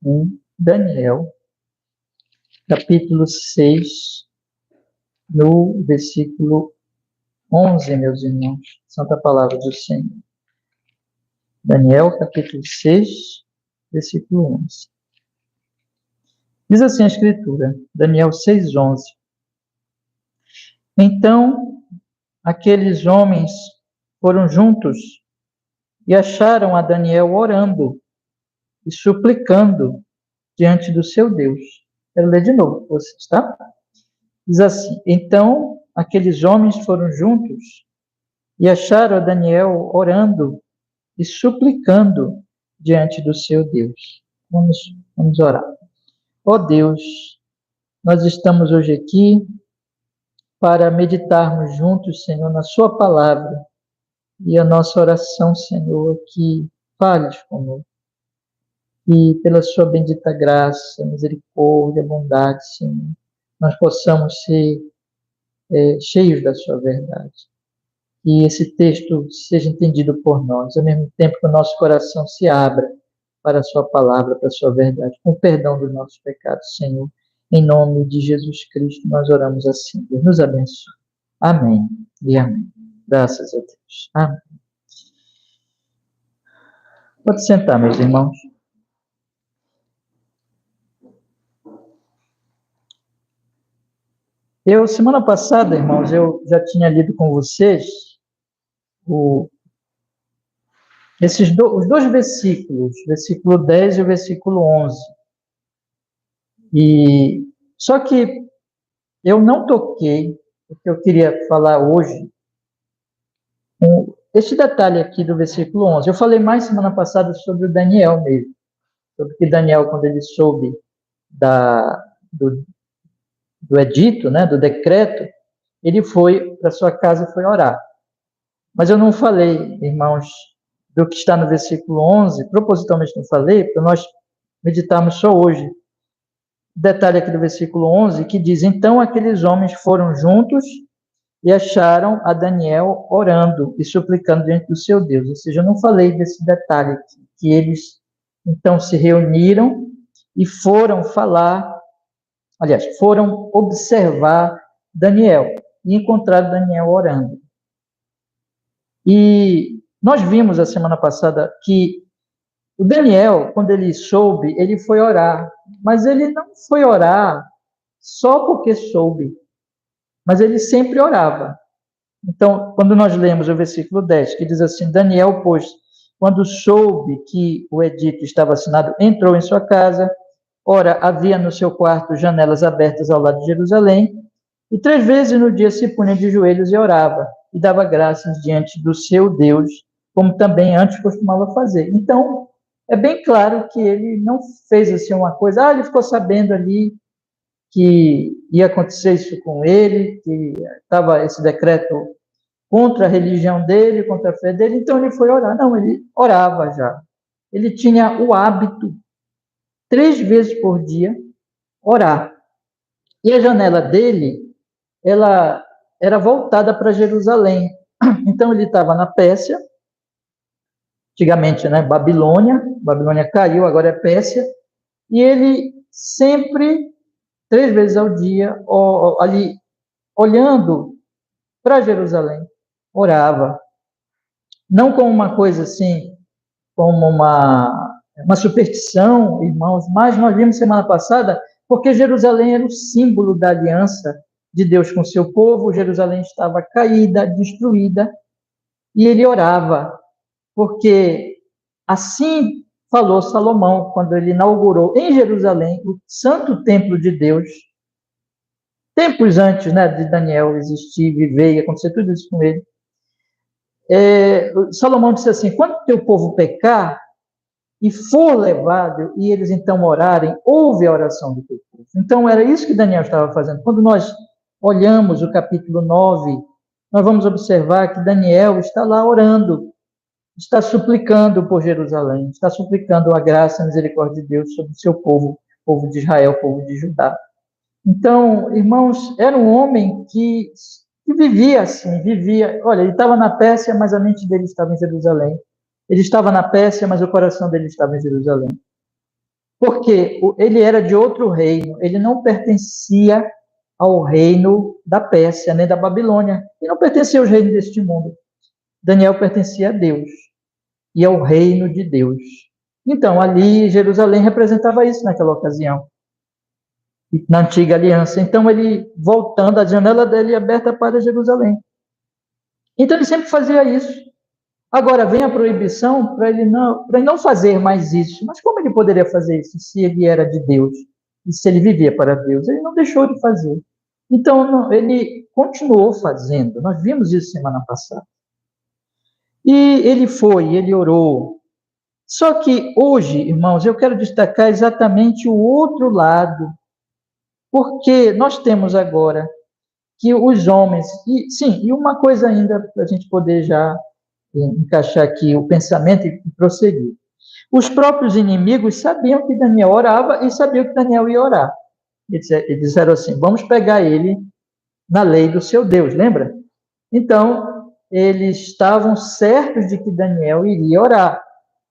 em Daniel, capítulo 6, no versículo 11, meus irmãos. Santa Palavra do Senhor. Daniel, capítulo 6, versículo 11. Diz assim a Escritura, Daniel 6, 11. Então, aqueles homens foram juntos e acharam a Daniel orando e suplicando diante do seu Deus. Quero ler de novo para vocês, tá? Diz assim: então, aqueles homens foram juntos e acharam a Daniel orando e suplicando diante do seu Deus. Vamos orar. Ó Deus, nós estamos hoje aqui para meditarmos juntos, Senhor, na sua palavra. E a nossa oração, Senhor, é que fales conosco. E pela sua bendita graça, misericórdia, bondade, Senhor, nós possamos ser cheios da sua verdade. E esse texto seja entendido por nós, ao mesmo tempo que o nosso coração se abra para a sua palavra, para a sua verdade, com perdão dos nossos pecados, Senhor. Em nome de Jesus Cristo, nós oramos assim. Deus nos abençoe. Amém e amém. Graças a Deus. Amém. Pode sentar, meus irmãos. Semana passada, irmãos, eu já tinha lido com vocês os dois versículos, versículo 10 e o versículo 11. Só que eu não toquei o que eu queria falar hoje, esse detalhe aqui do versículo 11. Eu falei mais semana passada sobre o Daniel mesmo, sobre que Daniel, quando ele soube do edito, né, do decreto, ele foi para sua casa e foi orar. Mas eu não falei, irmãos, do que está no versículo 11, propositalmente não falei, para nós meditarmos só hoje. Detalhe aqui do versículo 11, que diz: então aqueles homens foram juntos e acharam a Daniel orando e suplicando diante do seu Deus. Ou seja, eu não falei desse detalhe aqui, que eles então se reuniram e foram foram observar Daniel e encontraram Daniel orando. E nós vimos a semana passada que o Daniel, quando ele soube, ele foi orar. Mas ele não foi orar só porque soube, mas ele sempre orava. Então, quando nós lemos o versículo 10, que diz assim: Daniel, pois, quando soube que o edito estava assinado, entrou em sua casa. Ora, havia no seu quarto janelas abertas ao lado de Jerusalém, e 3 vezes no dia se punha de joelhos e orava, e dava graças diante do seu Deus, como também antes costumava fazer. Então, é bem claro que ele não fez assim uma coisa, ele ficou sabendo ali que ia acontecer isso com ele, que estava esse decreto contra a religião dele, contra a fé dele, então ele foi orar. Não, ele orava já. Ele tinha o hábito, 3 vezes por dia, orar. E a janela dele, ela era voltada para Jerusalém. Então ele estava na Pérsia, antigamente, né, Babilônia caiu, agora é Pérsia, e ele sempre, 3 vezes ao dia, ali, olhando para Jerusalém, orava. Não como uma coisa assim, como uma superstição, irmãos, mas nós vimos semana passada, porque Jerusalém era o símbolo da aliança de Deus com o seu povo. Jerusalém estava caída, destruída, e ele orava, porque assim falou Salomão, quando ele inaugurou em Jerusalém o santo templo de Deus, tempos antes, né, de Daniel existir, viver e acontecer tudo isso com ele. Salomão disse assim: quando teu povo pecar e for levado, e eles então orarem, ouve a oração do teu povo. Então era isso que Daniel estava fazendo. Quando nós olhamos o capítulo 9, nós vamos observar que Daniel está lá orando, está suplicando por Jerusalém, está suplicando a graça e a misericórdia de Deus sobre o seu povo, povo de Israel, povo de Judá. Então, irmãos, era um homem que vivia assim, olha, ele estava na Pérsia, mas a mente dele estava em Jerusalém. Ele estava na Pérsia, mas o coração dele estava em Jerusalém. porque ele era de outro reino, ele não pertencia ao reino da Pérsia, nem da Babilônia, ele não pertencia aos reinos deste mundo. Daniel pertencia a Deus e ao reino de Deus. Então, ali, Jerusalém representava isso naquela ocasião, na antiga aliança. Então, ele, voltando, a janela dele aberta para Jerusalém. Então, ele sempre fazia isso. Agora, vem a proibição para ele não fazer mais isso. Mas como ele poderia fazer isso se ele era de Deus? E se ele vivia para Deus? Ele não deixou de fazer. Então, ele continuou fazendo. Nós vimos isso semana passada. E ele orou. Só que hoje, irmãos, eu quero destacar exatamente o outro lado. Porque nós temos agora que os homens... E uma coisa ainda para a gente poder já encaixar aqui o pensamento e prosseguir. Os próprios inimigos sabiam que Daniel orava e sabiam que Daniel ia orar. Eles disseram assim, vamos pegar ele na lei do seu Deus, lembra? Então, eles estavam certos de que Daniel iria orar.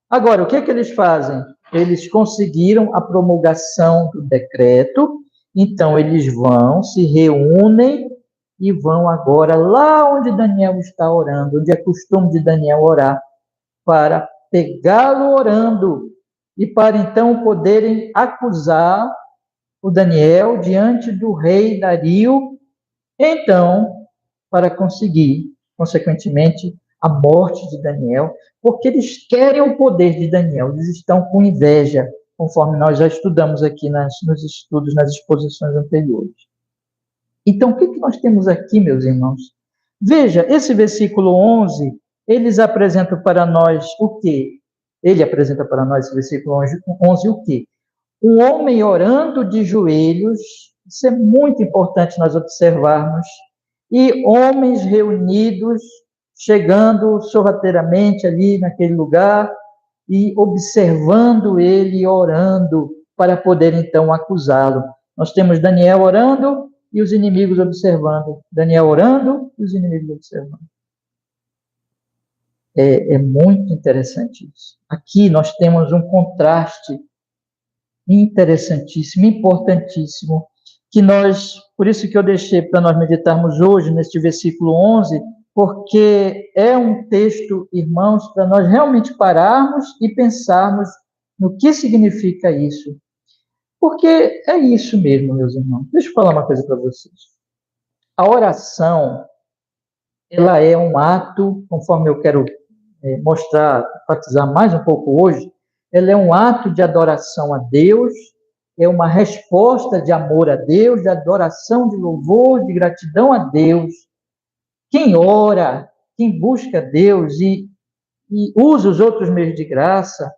Agora, o que eles fazem? Eles conseguiram a promulgação do decreto, então eles vão, se reúnem e vão agora lá onde Daniel está orando, onde é costume de Daniel orar, para pegá-lo orando e para então poderem acusar o Daniel diante do rei Dario, então, para conseguir, consequentemente, a morte de Daniel, porque eles querem o poder de Daniel, eles estão com inveja, conforme nós já estudamos aqui nos estudos, nas exposições anteriores. Então, o que nós temos aqui, meus irmãos? Veja, esse versículo 11, eles apresentam para nós o quê? Ele apresenta para nós, esse versículo 11, o quê? Um homem orando de joelhos, isso é muito importante nós observarmos, e homens reunidos, chegando sorrateiramente ali naquele lugar, e observando ele orando, para poder então acusá-lo. Nós temos Daniel orando, e os inimigos observando. Daniel orando e os inimigos observando. É muito interessante isso. Aqui nós temos um contraste interessantíssimo, importantíssimo, que nós, por isso que eu deixei para nós meditarmos hoje neste versículo 11, porque é um texto, irmãos, para nós realmente pararmos e pensarmos no que significa isso. Porque é isso mesmo, meus irmãos. Deixa eu falar uma coisa para vocês. A oração, ela é um ato, conforme eu quero mostrar, enfatizar mais um pouco hoje, ela é um ato de adoração a Deus, é uma resposta de amor a Deus, de adoração, de louvor, de gratidão a Deus. Quem ora, quem busca Deus e usa os outros meios de graça,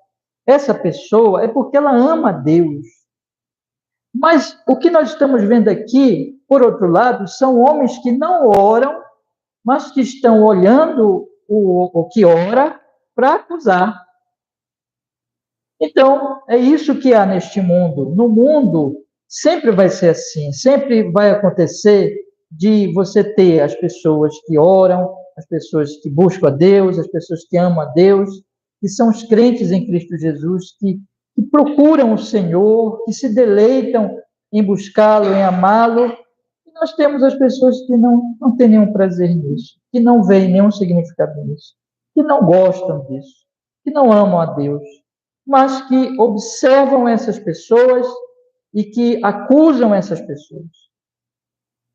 essa pessoa é porque ela ama a Deus. Mas o que nós estamos vendo aqui, por outro lado, são homens que não oram, mas que estão olhando o que ora para acusar. Então, é isso que há neste mundo. No mundo, sempre vai ser assim, sempre vai acontecer de você ter as pessoas que oram, as pessoas que buscam a Deus, as pessoas que amam a Deus, que são os crentes em Cristo Jesus, que procuram o Senhor, que se deleitam em buscá-lo, em amá-lo. E nós temos as pessoas que não têm nenhum prazer nisso, que não veem nenhum significado nisso, que não gostam disso, que não amam a Deus, mas que observam essas pessoas e que acusam essas pessoas.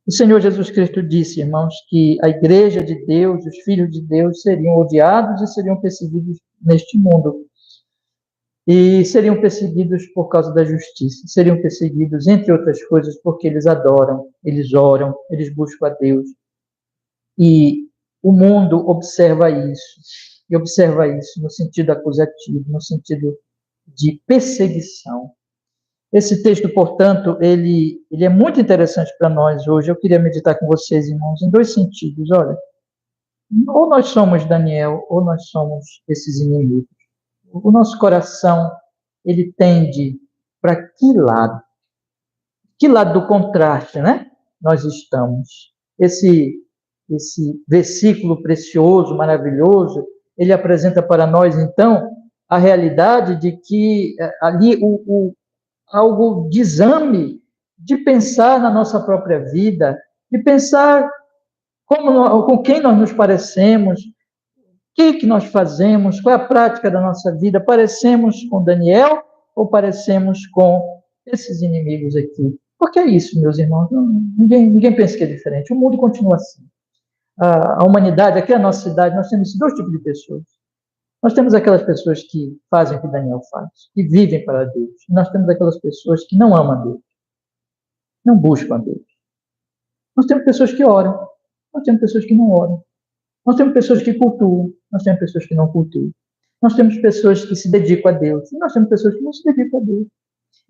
O Senhor Jesus Cristo disse, irmãos, que a igreja de Deus, os filhos de Deus, seriam odiados e seriam perseguidos neste mundo. E seriam perseguidos por causa da justiça, seriam perseguidos, entre outras coisas, porque eles adoram, eles oram, eles buscam a Deus. E o mundo observa isso, e observa isso no sentido acusativo, no sentido de perseguição. Esse texto, portanto, ele é muito interessante para nós hoje. Eu queria meditar com vocês, irmãos, em dois sentidos. Olha, ou nós somos Daniel, ou nós somos esses inimigos. O nosso coração, ele tende para que lado? Que lado do contraste, né? Nós estamos. Esse versículo precioso, maravilhoso, ele apresenta para nós, então, a realidade de que ali algo de exame, de pensar na nossa própria vida, de pensar com quem nós nos parecemos, o que nós fazemos, qual é a prática da nossa vida. Parecemos com Daniel ou parecemos com esses inimigos aqui? Porque é isso, meus irmãos, ninguém pensa que é diferente. O mundo continua assim. A humanidade, aqui na nossa cidade, nós temos dois tipos de pessoas. Nós temos aquelas pessoas que fazem o que Daniel faz, que vivem para Deus. E nós temos aquelas pessoas que não amam a Deus, não buscam a Deus. Nós temos pessoas que oram, nós temos pessoas que não oram. Nós temos pessoas que cultuam, nós temos pessoas que não cultuam. Nós temos pessoas que se dedicam a Deus, e nós temos pessoas que não se dedicam a Deus.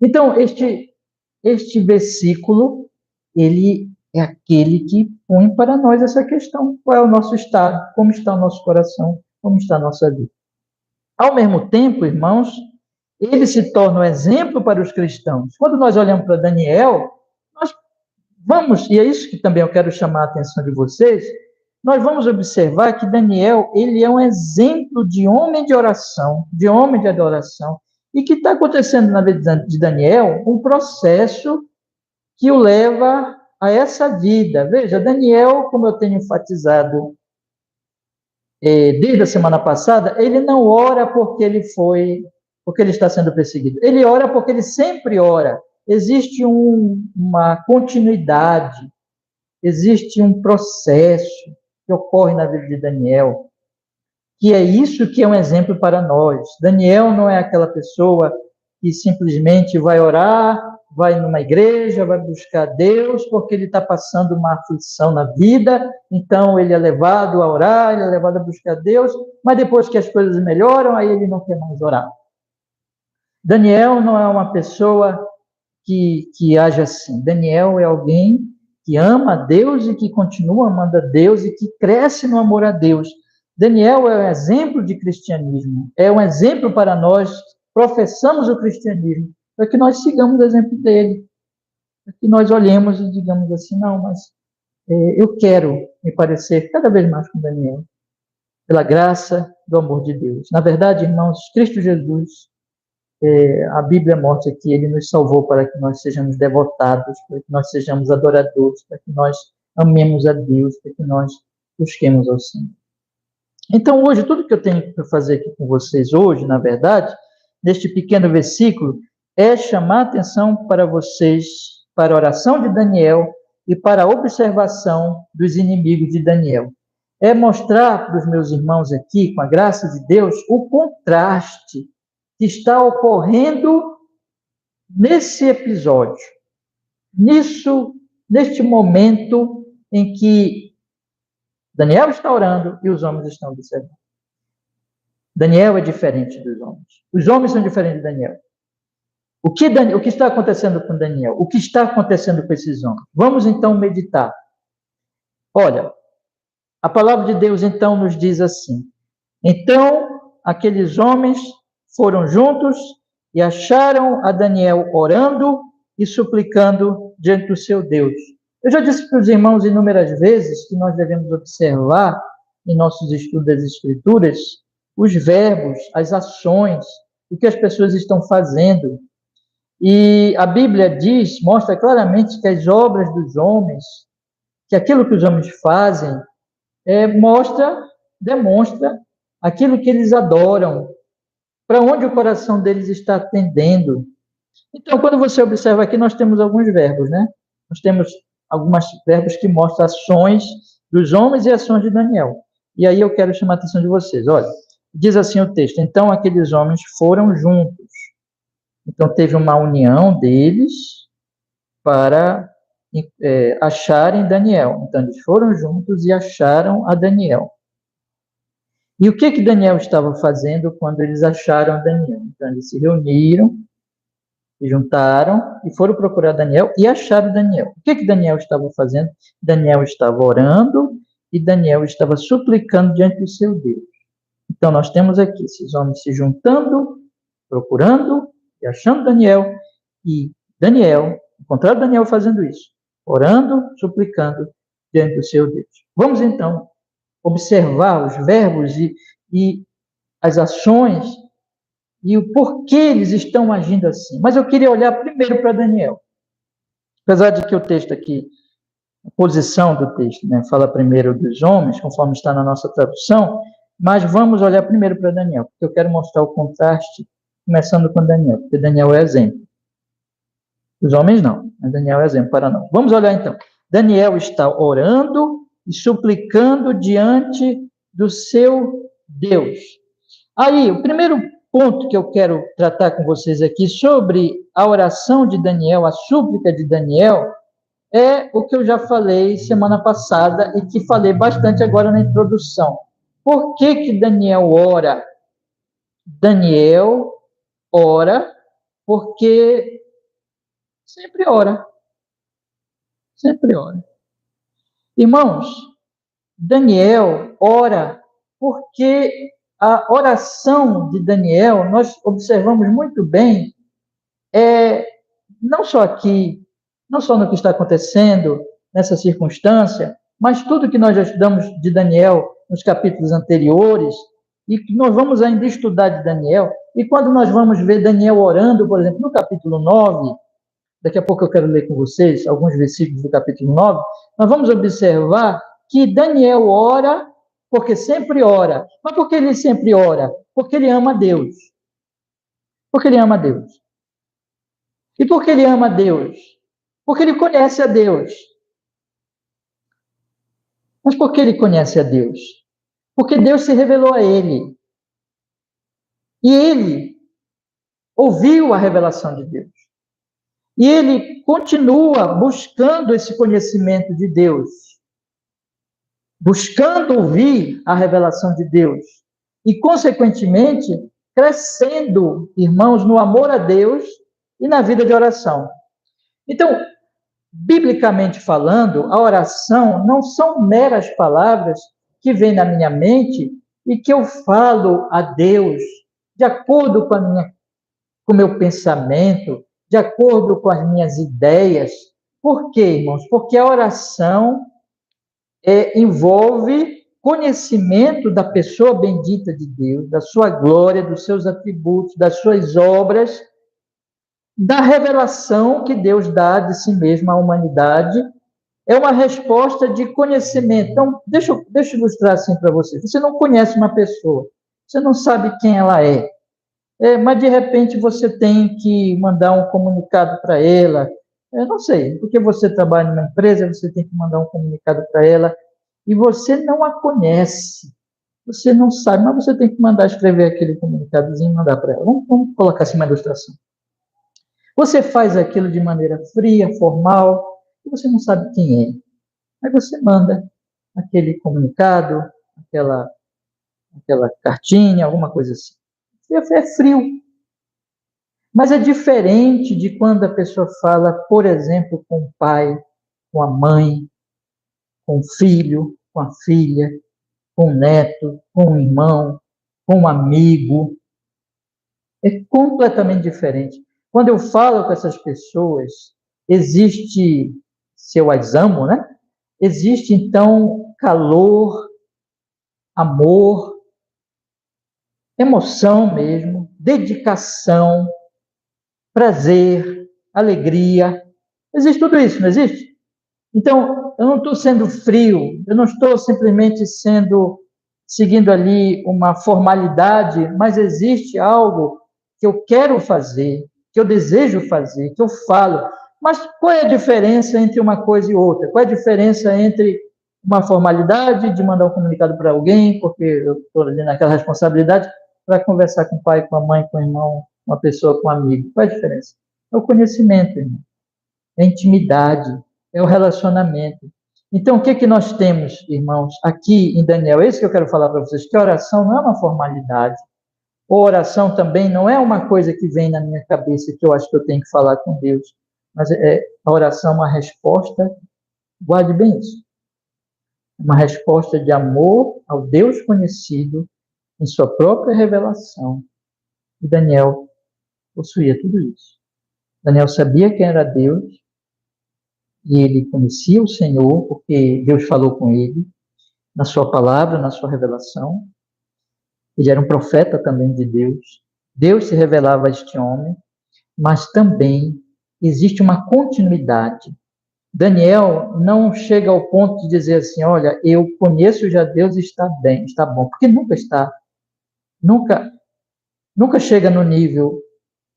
Então, este versículo, ele é aquele que põe para nós essa questão. Qual é o nosso estado? Como está o nosso coração? Como está a nossa vida? Ao mesmo tempo, irmãos, ele se torna um exemplo para os cristãos. Quando nós olhamos para Daniel, nós vamos, e é isso que também eu quero chamar a atenção de vocês, nós vamos observar que Daniel, ele é um exemplo de homem de oração, de homem de adoração, e que está acontecendo na vida de Daniel um processo que o leva a essa vida. Veja, Daniel, como eu tenho enfatizado desde a semana passada, ele não ora porque ele está sendo perseguido. Ele ora porque ele sempre ora. Existe uma continuidade, existe um processo que ocorre na vida de Daniel, que é isso que é um exemplo para nós. Daniel não é aquela pessoa que simplesmente vai orar, vai numa igreja, vai buscar Deus, porque ele está passando uma aflição na vida, então ele é levado a orar, ele é levado a buscar Deus, mas depois que as coisas melhoram, aí ele não quer mais orar. Daniel não é uma pessoa que age assim. Daniel é alguém que ama a Deus e que continua amando a Deus e que cresce no amor a Deus. Daniel é um exemplo de cristianismo, é um exemplo para nós que professamos o cristianismo, para que nós sigamos o exemplo dele, para que nós olhemos e digamos assim, não, mas eu quero me parecer cada vez mais com Daniel, pela graça do amor de Deus. Na verdade, irmãos, Cristo Jesus, a Bíblia mostra que ele nos salvou para que nós sejamos devotados, para que nós sejamos adoradores, para que nós amemos a Deus, para que nós busquemos ao Senhor. Então, hoje, tudo que eu tenho para fazer aqui com vocês hoje, na verdade, neste pequeno versículo, é chamar a atenção para vocês, para a oração de Daniel e para a observação dos inimigos de Daniel. É mostrar para os meus irmãos aqui, com a graça de Deus, o contraste que está ocorrendo nesse episódio, neste momento em que Daniel está orando e os homens estão observando. Daniel é diferente dos homens. Os homens são diferentes de Daniel. O que está acontecendo com Daniel? O que está acontecendo com esses homens? Vamos então meditar. Olha, a palavra de Deus então nos diz assim: então aqueles homens foram juntos e acharam a Daniel orando e suplicando diante do seu Deus. Eu já disse para os irmãos inúmeras vezes que nós devemos observar em nossos estudos das Escrituras os verbos, as ações, o que as pessoas estão fazendo. E a Bíblia mostra claramente que as obras dos homens, que aquilo que os homens fazem, demonstra aquilo que eles adoram, para onde o coração deles está tendendo. Então, quando você observa aqui, nós temos alguns verbos, né? Nós temos alguns verbos que mostram ações dos homens e ações de Daniel. E aí eu quero chamar a atenção de vocês. Olha, diz assim o texto: então aqueles homens foram juntos. Então teve uma união deles para acharem Daniel. Então eles foram juntos e acharam a Daniel. E o que Daniel estava fazendo quando eles acharam Daniel? Então eles se reuniram, se juntaram e foram procurar Daniel e acharam Daniel. O que Daniel estava fazendo? Daniel estava orando e Daniel estava suplicando diante do seu Deus. Então nós temos aqui esses homens se juntando, procurando e achando Daniel, e Daniel, encontraram Daniel fazendo isso, orando, suplicando diante do seu Deus. Vamos então observar os verbos e as ações e o porquê eles estão agindo assim. Mas eu queria olhar primeiro para Daniel. Apesar de que o texto aqui, a posição do texto, né, fala primeiro dos homens, conforme está na nossa tradução, mas vamos olhar primeiro para Daniel, porque eu quero mostrar o contraste, começando com Daniel, porque Daniel é exemplo. Os homens não, mas Daniel é exemplo para nós. Vamos olhar então. Daniel está orando e suplicando diante do seu Deus. Aí, o primeiro ponto que eu quero tratar com vocês aqui sobre a oração de Daniel, a súplica de Daniel, é o que eu já falei semana passada e que falei bastante agora na introdução. Por que que Daniel ora? Daniel ora porque sempre ora. Sempre ora. Irmãos, Daniel ora porque a oração de Daniel, nós observamos muito bem, não só aqui, não só no que está acontecendo nessa circunstância, mas tudo que nós já estudamos de Daniel nos capítulos anteriores, e que nós vamos ainda estudar de Daniel, e quando nós vamos ver Daniel orando, por exemplo, no capítulo 9, daqui a pouco eu quero ler com vocês alguns versículos do capítulo 9, nós vamos observar que Daniel ora, porque sempre ora. Mas por que ele sempre ora? Porque ele ama Deus. Porque ele ama Deus. E por que ele ama Deus? Porque ele conhece a Deus. Mas por que ele conhece a Deus? Porque Deus se revelou a ele. E ele ouviu a revelação de Deus. E ele continua buscando esse conhecimento de Deus, buscando ouvir a revelação de Deus e, consequentemente, crescendo, irmãos, no amor a Deus e na vida de oração. Então, biblicamente falando, a oração não são meras palavras que vêm na minha mente e que eu falo a Deus de acordo com o meu pensamento, de acordo com as minhas ideias. Por quê, irmãos? Porque a oração envolve conhecimento da pessoa bendita de Deus, da sua glória, dos seus atributos, das suas obras, da revelação que Deus dá de si mesmo à humanidade. É uma resposta de conhecimento. Então, deixa eu ilustrar assim para vocês. Você não conhece uma pessoa, você não sabe quem ela é. Mas de repente você tem que mandar um comunicado para ela. Eu não sei, porque você trabalha numa empresa, você tem que mandar um comunicado para ela e você não a conhece, você não sabe, mas você tem que mandar escrever aquele comunicadozinho e mandar para ela. Vamos colocar assim uma ilustração. Você faz aquilo de maneira fria, formal, e você não sabe quem é. Aí você manda aquele comunicado, aquela cartinha, alguma coisa assim. É frio. Mas é diferente de quando a pessoa fala, por exemplo, com o pai, com a mãe, com o filho, com a filha, com o neto, com o irmão, com um amigo. É completamente diferente. Quando eu falo com essas pessoas, existe, se eu as amo, né? Existe, então, calor, amor, emoção mesmo, dedicação, prazer, alegria. Existe tudo isso, não existe? Então, eu não estou sendo frio, eu não estou simplesmente seguindo ali uma formalidade, mas existe algo que eu quero fazer, que eu desejo fazer, que eu falo. Mas qual é a diferença entre uma coisa e outra? Qual é a diferença entre uma formalidade de mandar um comunicado para alguém, porque eu estou ali naquela responsabilidade, para conversar com o pai, com a mãe, com o irmão, uma pessoa, com um amigo? Qual é a diferença? É o conhecimento, irmão. É a intimidade, é o relacionamento. Então, o que nós temos, irmãos, aqui em Daniel? É isso que eu quero falar para vocês, que a oração não é uma formalidade. A oração também não é uma coisa que vem na minha cabeça que eu acho que eu tenho que falar com Deus. Mas a oração é uma resposta, guarde bem isso, uma resposta de amor ao Deus conhecido em sua própria revelação. E Daniel possuía tudo isso. Daniel sabia quem era Deus, e ele conhecia o Senhor, porque Deus falou com ele, na sua palavra, na sua revelação. Ele era um profeta também de Deus. Deus se revelava a este homem, mas também existe uma continuidade. Daniel não chega ao ponto de dizer assim, olha, eu conheço já Deus e está bem, está bom, porque nunca está, nunca, nunca chega no nível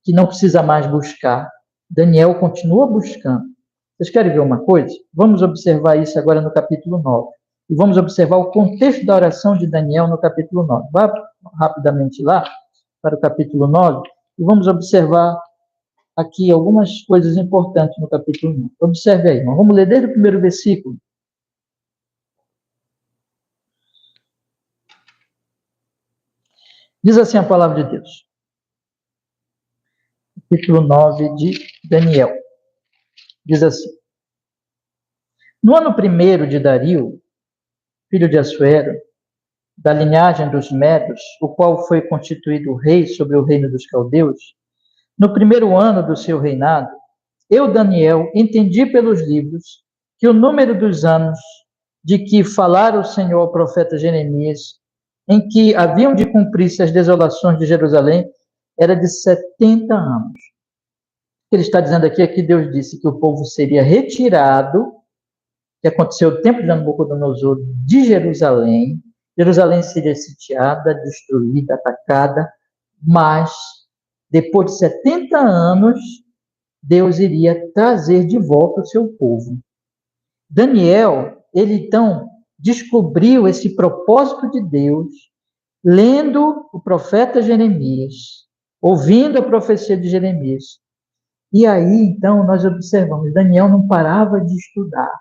que não precisa mais buscar. Daniel continua buscando. Vocês querem ver uma coisa? Vamos observar isso agora no capítulo 9. E vamos observar o contexto da oração de Daniel no capítulo 9. Vá rapidamente lá, para o capítulo 9, e vamos observar aqui algumas coisas importantes no capítulo 9. Observe aí, irmão. Vamos ler desde o primeiro versículo. Diz assim a palavra de Deus. Capítulo 9 de Daniel. Diz assim: No ano primeiro de Dario, filho de Assuero, da linhagem dos Medos, o qual foi constituído rei sobre o reino dos caldeus, no primeiro ano do seu reinado, eu, Daniel, entendi pelos livros que o número dos anos de que falara o Senhor ao profeta Jeremias, em que haviam de cumprir-se as desolações de Jerusalém, era de 70 anos. O que ele está dizendo aqui é que Deus disse que o povo seria retirado, que aconteceu o tempo de Nabucodonosor, de Jerusalém. Jerusalém seria sitiada, destruída, atacada, mas depois de 70 anos, Deus iria trazer de volta o seu povo. Daniel, ele então descobriu esse propósito de Deus, lendo o profeta Jeremias, ouvindo a profecia de Jeremias. E aí, então, nós observamos, Daniel não parava de estudar,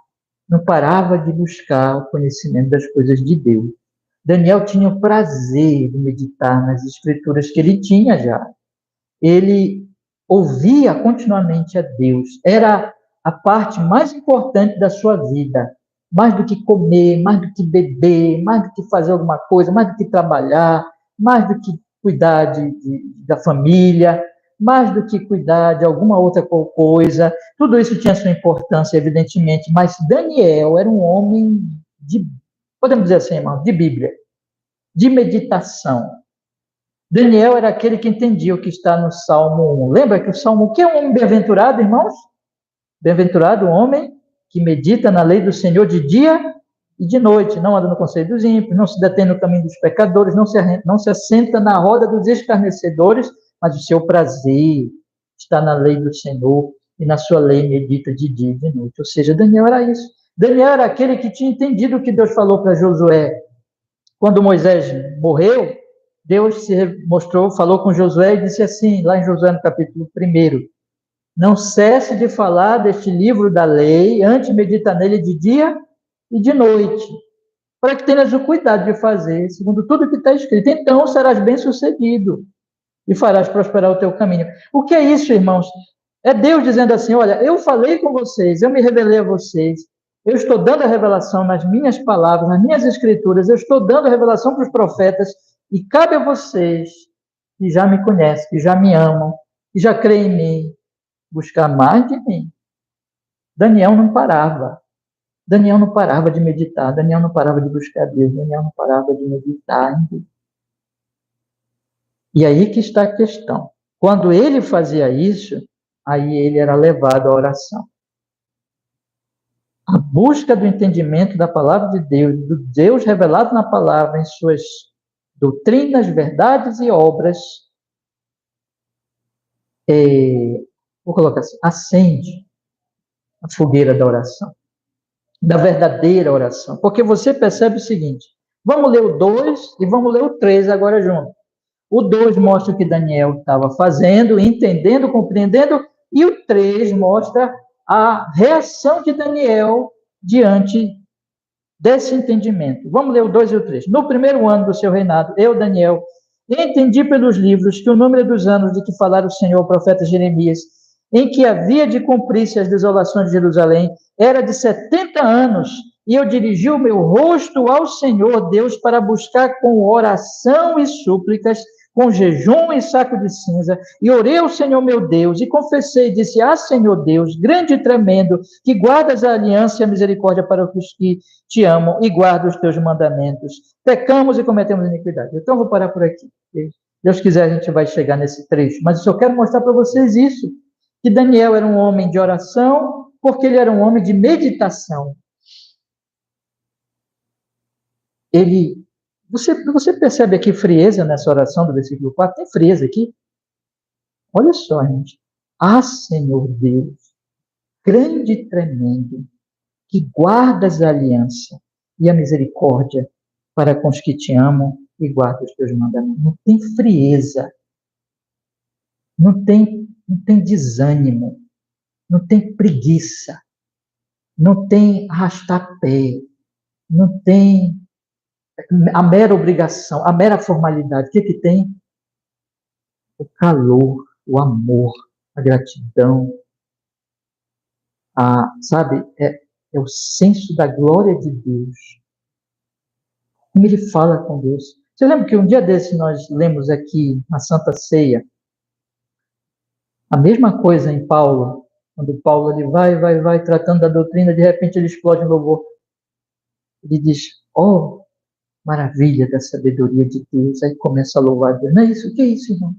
não parava de buscar o conhecimento das coisas de Deus. Daniel tinha o prazer de meditar nas escrituras que ele tinha já. Ele ouvia continuamente a Deus. Era a parte mais importante da sua vida. Mais do que comer, mais do que beber, mais do que fazer alguma coisa, mais do que trabalhar, mais do que cuidar da família, mais do que cuidar de alguma outra coisa. Tudo isso tinha sua importância, evidentemente, mas Daniel era um homem de, podemos dizer assim, irmão, de Bíblia, de meditação. Daniel era aquele que entendia o que está no Salmo 1. Lembra que o Salmo, o que é um homem bem-aventurado, irmãos? Bem-aventurado o homem que medita na lei do Senhor de dia e de noite, não anda no conselho dos ímpios, não se detém no caminho dos pecadores, não se assenta na roda dos escarnecedores, mas o seu prazer está na lei do Senhor e na sua lei medita de dia e de noite. Ou seja, Daniel era isso. Daniel era aquele que tinha entendido o que Deus falou para Josué. Quando Moisés morreu, Deus se mostrou, falou com Josué e disse assim, lá em Josué no capítulo 1, não cesse de falar deste livro da lei, antes medita nele de dia e de noite, para que tenhas o cuidado de fazer, segundo tudo que está escrito. Então serás bem-sucedido e farás prosperar o teu caminho. O que é isso, irmãos? É Deus dizendo assim, olha, eu falei com vocês, eu me revelei a vocês, eu estou dando a revelação nas minhas palavras, nas minhas escrituras, eu estou dando a revelação para os profetas, e cabe a vocês, que já me conhecem, que já me amam, que já creem em mim, buscar mais de mim. Daniel não parava. Daniel não parava de meditar, Daniel não parava de buscar Deus, Daniel não parava de meditar. E aí que está a questão. Quando ele fazia isso, aí ele era levado à oração. A busca do entendimento da palavra de Deus, do Deus revelado na palavra, em suas doutrinas, verdades e obras, vou colocar assim, acende a fogueira da oração, da verdadeira oração. Porque você percebe o seguinte, vamos ler o 2 e vamos ler o 3 agora junto. O 2 mostra o que Daniel estava fazendo, entendendo, compreendendo, e o 3 mostra a reação de Daniel diante desse entendimento. Vamos ler o 2 e o 3. No primeiro ano do seu reinado, eu, Daniel, entendi pelos livros que o número dos anos de que falara o Senhor, o profeta Jeremias, em que havia de cumprir-se as desolações de Jerusalém, era de 70 anos, e eu dirigi o meu rosto ao Senhor Deus para buscar com oração e súplicas, com jejum e saco de cinza, e orei ao Senhor meu Deus, e confessei, disse, Senhor Deus, grande e tremendo, que guardas a aliança e a misericórdia para os que te amam, e guardas os teus mandamentos. Pecamos e cometemos iniquidade. Então, vou parar por aqui. Deus quiser, a gente vai chegar nesse trecho, mas eu só quero mostrar para vocês isso, que Daniel era um homem de oração, porque ele era um homem de meditação. Você percebe aqui frieza nessa oração do versículo 4? Tem frieza aqui? Olha só, gente. Ah, Senhor Deus, grande e tremendo, que guardas a aliança e a misericórdia para com os que te amam e guardam os teus mandamentos. Não tem frieza, não tem desânimo, não tem preguiça, não tem arrastar pé, não tem a mera obrigação, a mera formalidade. O que tem? O calor, o amor, a gratidão, sabe, é o senso da glória de Deus. Como ele fala com Deus. Você lembra que um dia desse nós lemos aqui na Santa Ceia, a mesma coisa em Paulo, quando Paulo ele vai, tratando da doutrina, de repente ele explode em louvor. Ele diz, oh, maravilha da sabedoria de Deus. Aí começa a louvar Deus. Não é isso? O que é isso, irmão?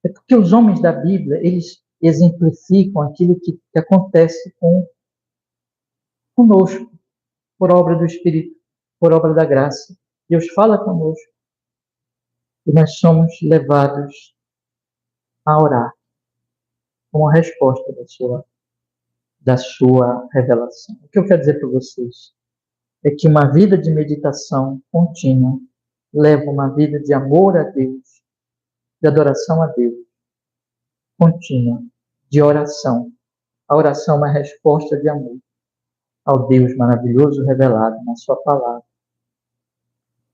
É porque os homens da Bíblia, eles exemplificam aquilo que acontece conosco, por obra do Espírito, por obra da graça. Deus fala conosco e nós somos levados a orar como resposta da sua revelação. O que eu quero dizer para vocês é que uma vida de meditação contínua leva uma vida de amor a Deus, de adoração a Deus, contínua, de oração. A oração é uma resposta de amor ao Deus maravilhoso revelado na sua palavra.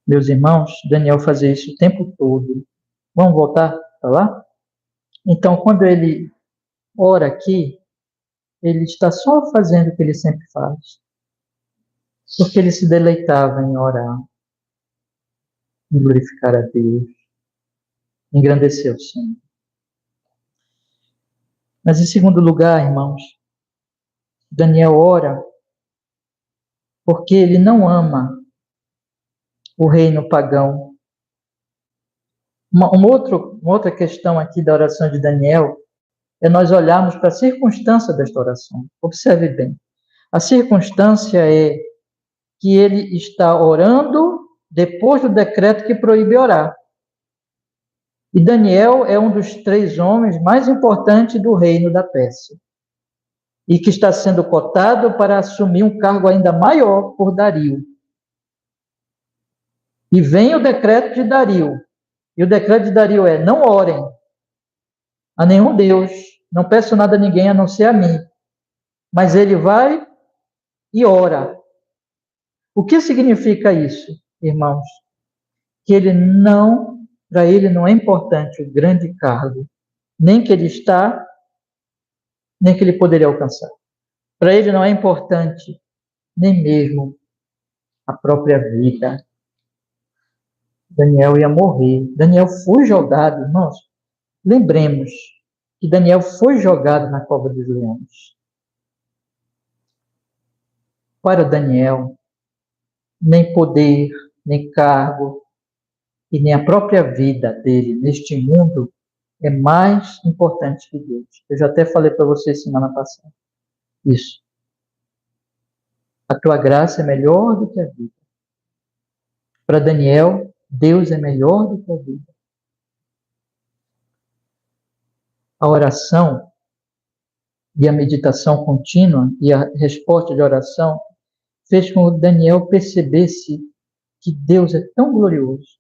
Meus irmãos, Daniel fazia isso o tempo todo. Vamos voltar para lá? Então, quando ele ora aqui, ele está só fazendo o que ele sempre faz. Porque ele se deleitava em orar, em glorificar a Deus, em engrandecer o Senhor. Mas, em segundo lugar, irmãos, Daniel ora porque ele não ama o reino pagão. Uma outra questão aqui da oração de Daniel é nós olharmos para a circunstância desta oração. Observe bem. A circunstância é que ele está orando depois do decreto que proíbe orar. E Daniel é um dos 3 homens mais importantes do reino da Pérsia. E que está sendo cotado para assumir um cargo ainda maior por Dario. E vem o decreto de Dario. E o decreto de Dario é: não orem a nenhum Deus, não peço nada a ninguém a não ser a mim. Mas ele vai e ora. O que significa isso, irmãos? Que para ele não é importante o grande cargo, nem que ele está, nem que ele poderia alcançar. Para ele não é importante nem mesmo a própria vida. Daniel ia morrer. Daniel foi jogado, irmãos. Lembremos que Daniel foi jogado na cova dos leões. Para Daniel, nem poder, nem cargo, e nem a própria vida dele neste mundo é mais importante que Deus. Eu já até falei para vocês semana passada. Isso. A tua graça é melhor do que a vida. Para Daniel, Deus é melhor do que a vida. A oração e a meditação contínua e a resposta de oração fez com que Daniel percebesse que Deus é tão glorioso,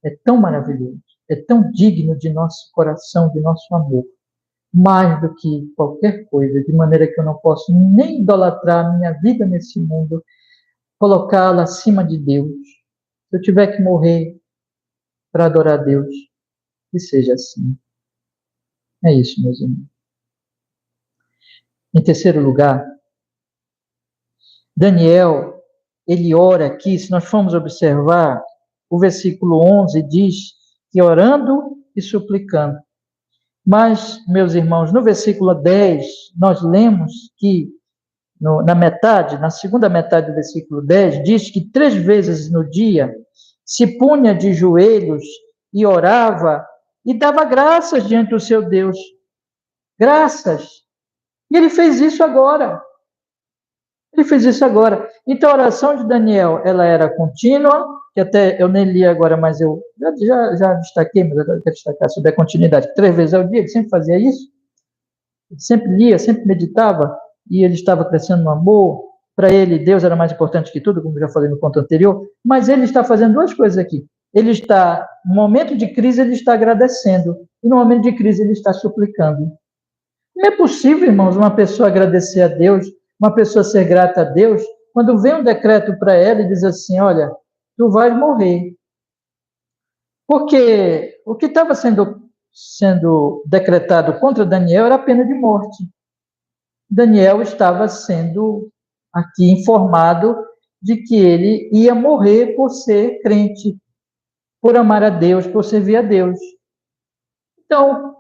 é tão maravilhoso, é tão digno de nosso coração, de nosso amor, mais do que qualquer coisa, de maneira que eu não posso nem idolatrar a minha vida nesse mundo, colocá-la acima de Deus. Se eu tiver que morrer para adorar a Deus, que seja assim. É isso, meus irmãos. Em terceiro lugar, Daniel, ele ora aqui, se nós formos observar, o versículo 11 diz que orando e suplicando. Mas, meus irmãos, no versículo 10, nós lemos que, na segunda metade do versículo 10, diz que 3 vezes no dia se punha de joelhos e orava e dava graças diante do seu Deus. Graças. E ele fez isso agora. Ele fez isso agora. Então a oração de Daniel, ela era contínua, que até eu nem li agora, mas eu já destaquei, mas eu quero destacar sobre a continuidade. 3 vezes ao dia, ele sempre fazia isso. Ele sempre lia, sempre meditava, e ele estava crescendo no amor. Para ele, Deus era mais importante que tudo, como já falei no ponto anterior. Mas ele está fazendo 2 coisas aqui. Ele está, no momento de crise, ele está agradecendo. E no momento de crise, ele está suplicando. Não é possível, irmãos, uma pessoa agradecer a Deus, uma pessoa ser grata a Deus, quando vem um decreto para ela e diz assim, olha, tu vais morrer. Porque o que estava sendo decretado contra Daniel era a pena de morte. Daniel estava sendo aqui informado de que ele ia morrer por ser crente, por amar a Deus, por servir a Deus. Então,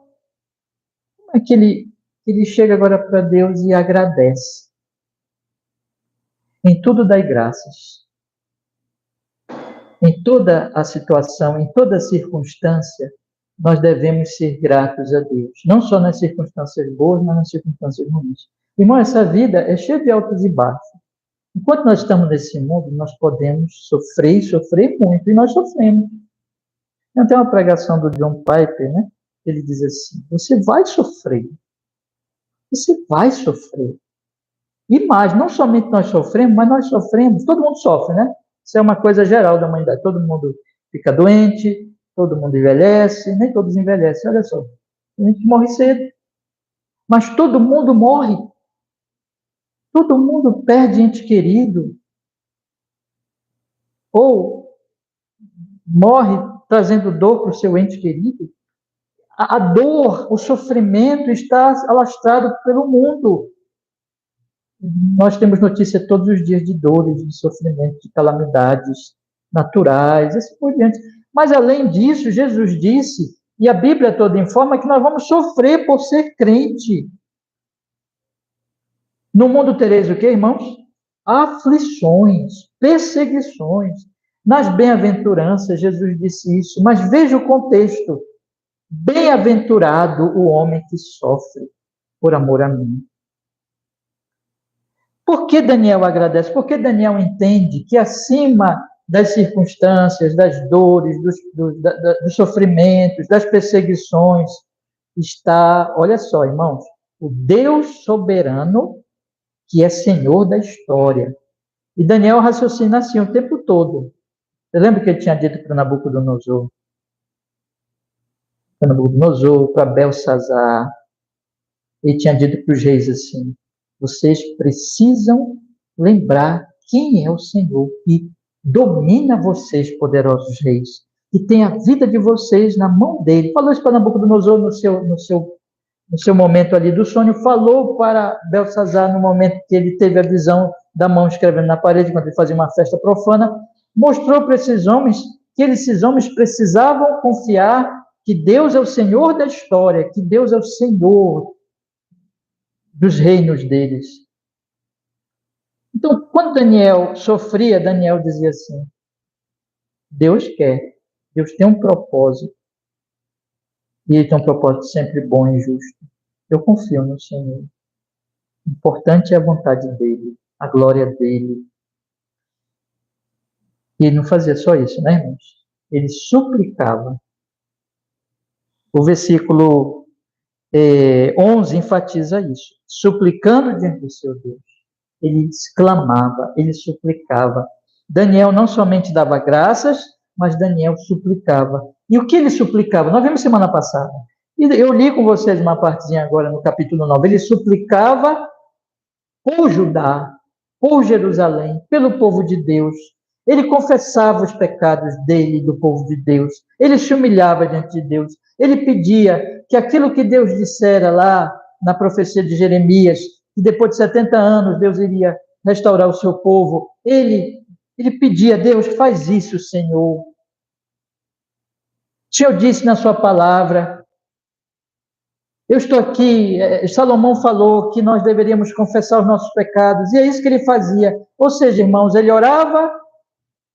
como é que ele chega agora para Deus e agradece? Em tudo dai graças. Em toda a situação, em toda a circunstância, nós devemos ser gratos a Deus. Não só nas circunstâncias boas, mas nas circunstâncias ruins. Irmão, essa vida é cheia de altos e baixos. Enquanto nós estamos nesse mundo, nós podemos sofrer e sofrer muito, e nós sofremos. Então, tem uma pregação do John Piper, né? Ele diz assim, você vai sofrer. Você vai sofrer. E mais, não somente nós sofremos, mas nós sofremos, todo mundo sofre, né? Isso é uma coisa geral da humanidade. Todo mundo fica doente, todo mundo envelhece, nem todos envelhecem, olha só. A gente morre cedo. Mas todo mundo morre. Todo mundo perde ente querido. Ou morre trazendo dor para o seu ente querido. A dor, o sofrimento está alastrado pelo mundo. Nós temos notícia todos os dias de dores, de sofrimento, de calamidades naturais, assim por diante. Mas, além disso, Jesus disse, e a Bíblia toda informa, que nós vamos sofrer por ser crente. No mundo tereis o quê, irmãos? Aflições, perseguições. Nas bem-aventuranças, Jesus disse isso, mas veja o contexto. Bem-aventurado o homem que sofre por amor a mim. Por que Daniel agradece? Porque Daniel entende que acima das circunstâncias, das dores, dos sofrimentos, das perseguições, está, olha só, irmãos, o Deus soberano que é Senhor da história. E Daniel raciocina assim o tempo todo. Você lembra que ele tinha dito para Nabucodonosor? Para Nabucodonosor, para Belsazar. Ele tinha dito para os reis assim, vocês precisam lembrar quem é o Senhor que domina vocês, poderosos reis, que tem a vida de vocês na mão dele. Falou isso para Nabucodonosor no seu momento ali do sonho, falou para Belsazar no momento que ele teve a visão da mão escrevendo na parede, quando ele fazia uma festa profana, mostrou para esses homens que esses homens precisavam confiar que Deus é o Senhor da história, que Deus é o Senhor dos reinos deles. Então, quando Daniel sofria, Daniel dizia assim, Deus quer, Deus tem um propósito, e ele tem um propósito sempre bom e justo. Eu confio no Senhor. O importante é a vontade dele, a glória dele. E ele não fazia só isso, né, irmãos? Ele suplicava. O versículo 11 enfatiza isso. Suplicando diante do seu Deus. Ele exclamava, ele suplicava. Daniel não somente dava graças, mas Daniel suplicava. E o que ele suplicava? Nós vimos semana passada. E eu li com vocês uma partezinha agora no capítulo 9. Ele suplicava por Judá, por Jerusalém, pelo povo de Deus. Ele confessava os pecados dele e do povo de Deus. Ele se humilhava diante de Deus. Ele pedia que aquilo que Deus dissera lá na profecia de Jeremias, que depois de 70 anos Deus iria restaurar o seu povo, ele pedia a Deus, faz isso, Senhor. O Senhor disse na sua palavra, eu estou aqui, Salomão falou que nós deveríamos confessar os nossos pecados, e é isso que ele fazia. Ou seja, irmãos, ele orava,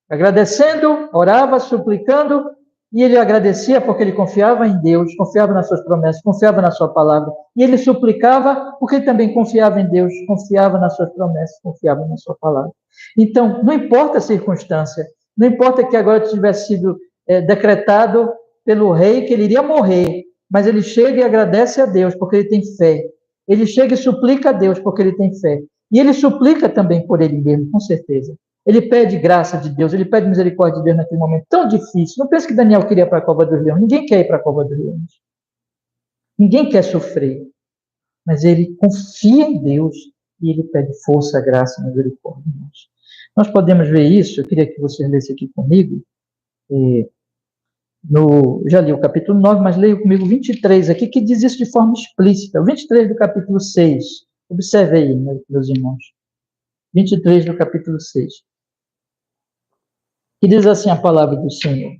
agradecendo, orava, suplicando, E ele agradecia porque ele confiava em Deus, confiava nas suas promessas, confiava na sua palavra. E ele suplicava porque ele também confiava em Deus, confiava nas suas promessas, confiava na sua palavra. Então, não importa a circunstância, não importa que agora tivesse sido decretado pelo rei que ele iria morrer, mas ele chega e agradece a Deus porque ele tem fé. Ele chega e suplica a Deus porque ele tem fé. E ele suplica também por ele mesmo, com certeza. Ele pede graça de Deus, ele pede misericórdia de Deus naquele momento tão difícil. Não pense que Daniel queria ir para a cova dos leões. Ninguém quer ir para a cova dos leões. Ninguém quer sofrer. Mas ele confia em Deus e ele pede força, graça e misericórdia. Nós podemos ver isso, eu queria que você lesse aqui comigo. Já li o capítulo 9, mas leio comigo 23 aqui, que diz isso de forma explícita. O 23 do capítulo 6. Observe aí, meus irmãos. 23 do capítulo 6. Que diz assim a palavra do Senhor.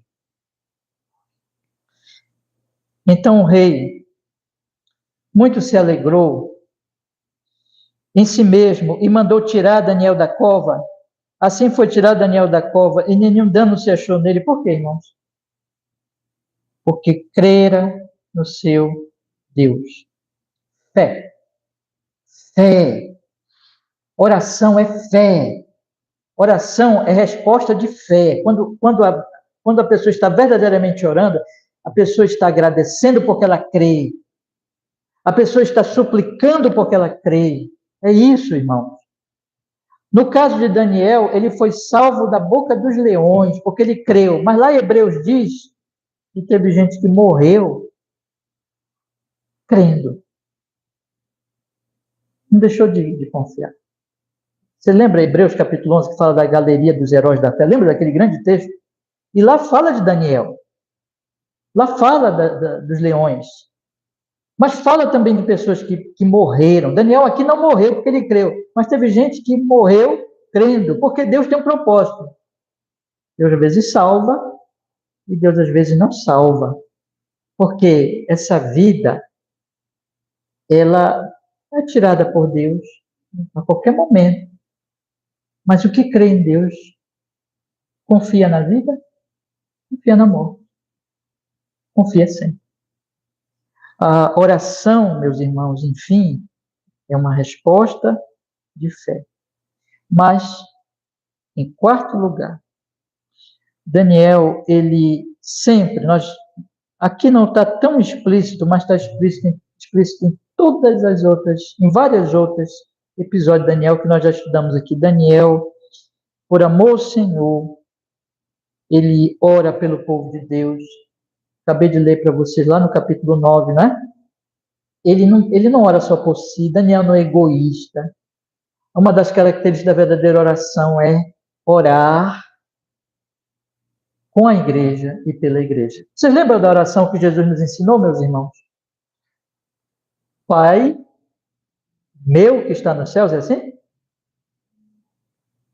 Então o rei muito se alegrou em si mesmo e mandou tirar Daniel da cova. Assim foi tirado Daniel da cova e nenhum dano se achou nele. Por quê, irmãos? Porque crera no seu Deus. Fé. Fé. Oração é fé. Oração é resposta de fé. Quando a pessoa está verdadeiramente orando, a pessoa está agradecendo porque ela crê. A pessoa está suplicando porque ela crê. É isso, irmãos. No caso de Daniel, ele foi salvo da boca dos leões, porque ele creu. Mas lá em Hebreus diz que teve gente que morreu crendo. Não deixou de confiar. Você lembra Hebreus capítulo 11, que fala da galeria dos heróis da fé? Lembra daquele grande texto? E lá fala de Daniel. Lá fala dos leões. Mas fala também de pessoas que morreram. Daniel aqui não morreu porque ele creu. Mas teve gente que morreu crendo, porque Deus tem um propósito. Deus às vezes salva e Deus às vezes não salva. Porque essa vida, ela é tirada por Deus a qualquer momento. Mas o que crê em Deus, confia na vida, confia na morte. Confia sempre. A oração, meus irmãos, enfim, é uma resposta de fé. Mas, em quarto lugar, Daniel, ele sempre, aqui não está tão explícito, mas está explícito em todas as outras, em várias outras episódios de Daniel que nós já estudamos aqui. Daniel, por amor ao Senhor, ele ora pelo povo de Deus. Acabei de ler para vocês lá no capítulo 9, né? Ele não ora só por si, Daniel não é egoísta. Uma das características da verdadeira oração é orar com a igreja e pela igreja. Vocês lembram da oração que Jesus nos ensinou, meus irmãos? Pai meu que está nos céus, é assim?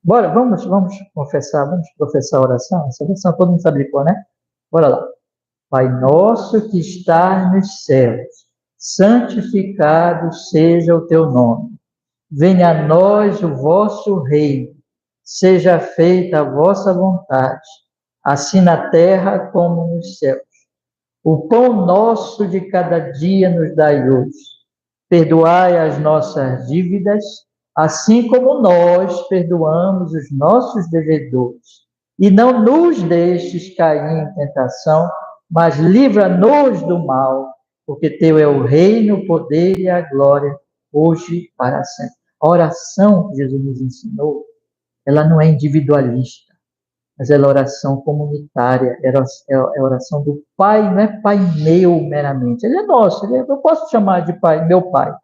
Bora, vamos professar a oração. Essa oração todo mundo sabe qual, né? Bora lá. Pai nosso que está nos céus, santificado seja o teu nome. Venha a nós o vosso reino. Seja feita a vossa vontade, assim na terra como nos céus. O pão nosso de cada dia nos dai hoje. Perdoai as nossas dívidas, assim como nós perdoamos os nossos devedores. E não nos deixes cair em tentação, mas livra-nos do mal, porque teu é o reino, o poder e a glória, hoje e para sempre. A oração que Jesus nos ensinou, ela não é individualista, mas ela é oração comunitária, é a oração do Pai, não é Pai meu meramente, ele é nosso, eu posso chamar de Pai, meu Pai,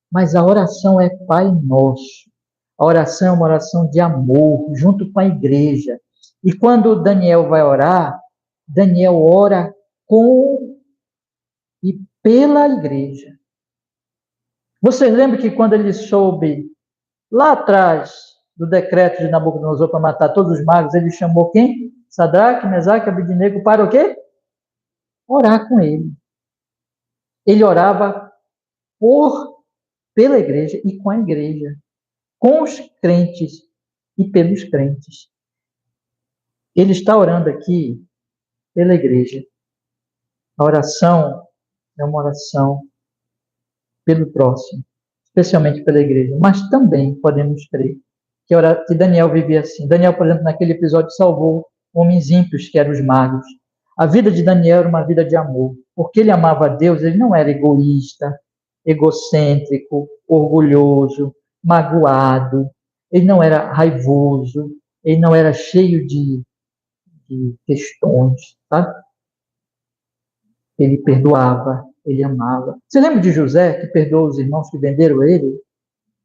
mas a oração é Pai nosso. A oração é uma oração de amor, junto com a igreja. E quando Daniel vai orar, Daniel ora com e pela igreja. Vocês lembram que quando ele soube, lá atrás, do decreto de Nabucodonosor para matar todos os magos, ele chamou quem? Sadraque, Mesaque, Abednego para o quê? Orar com ele. Ele orava pela igreja e com a igreja, com os crentes e pelos crentes. Ele está orando aqui pela igreja. A oração é uma oração pelo próximo, especialmente pela igreja. Mas também podemos crer que Daniel vivia assim. Daniel, por exemplo, naquele episódio, salvou homens ímpios, que eram os magos. A vida de Daniel era uma vida de amor. Porque ele amava a Deus, ele não era egoísta, egocêntrico, orgulhoso, magoado. Ele não era raivoso, ele não era cheio de questões, sabe? Ele perdoava, ele amava. Você lembra de José, que perdoou os irmãos que venderam ele?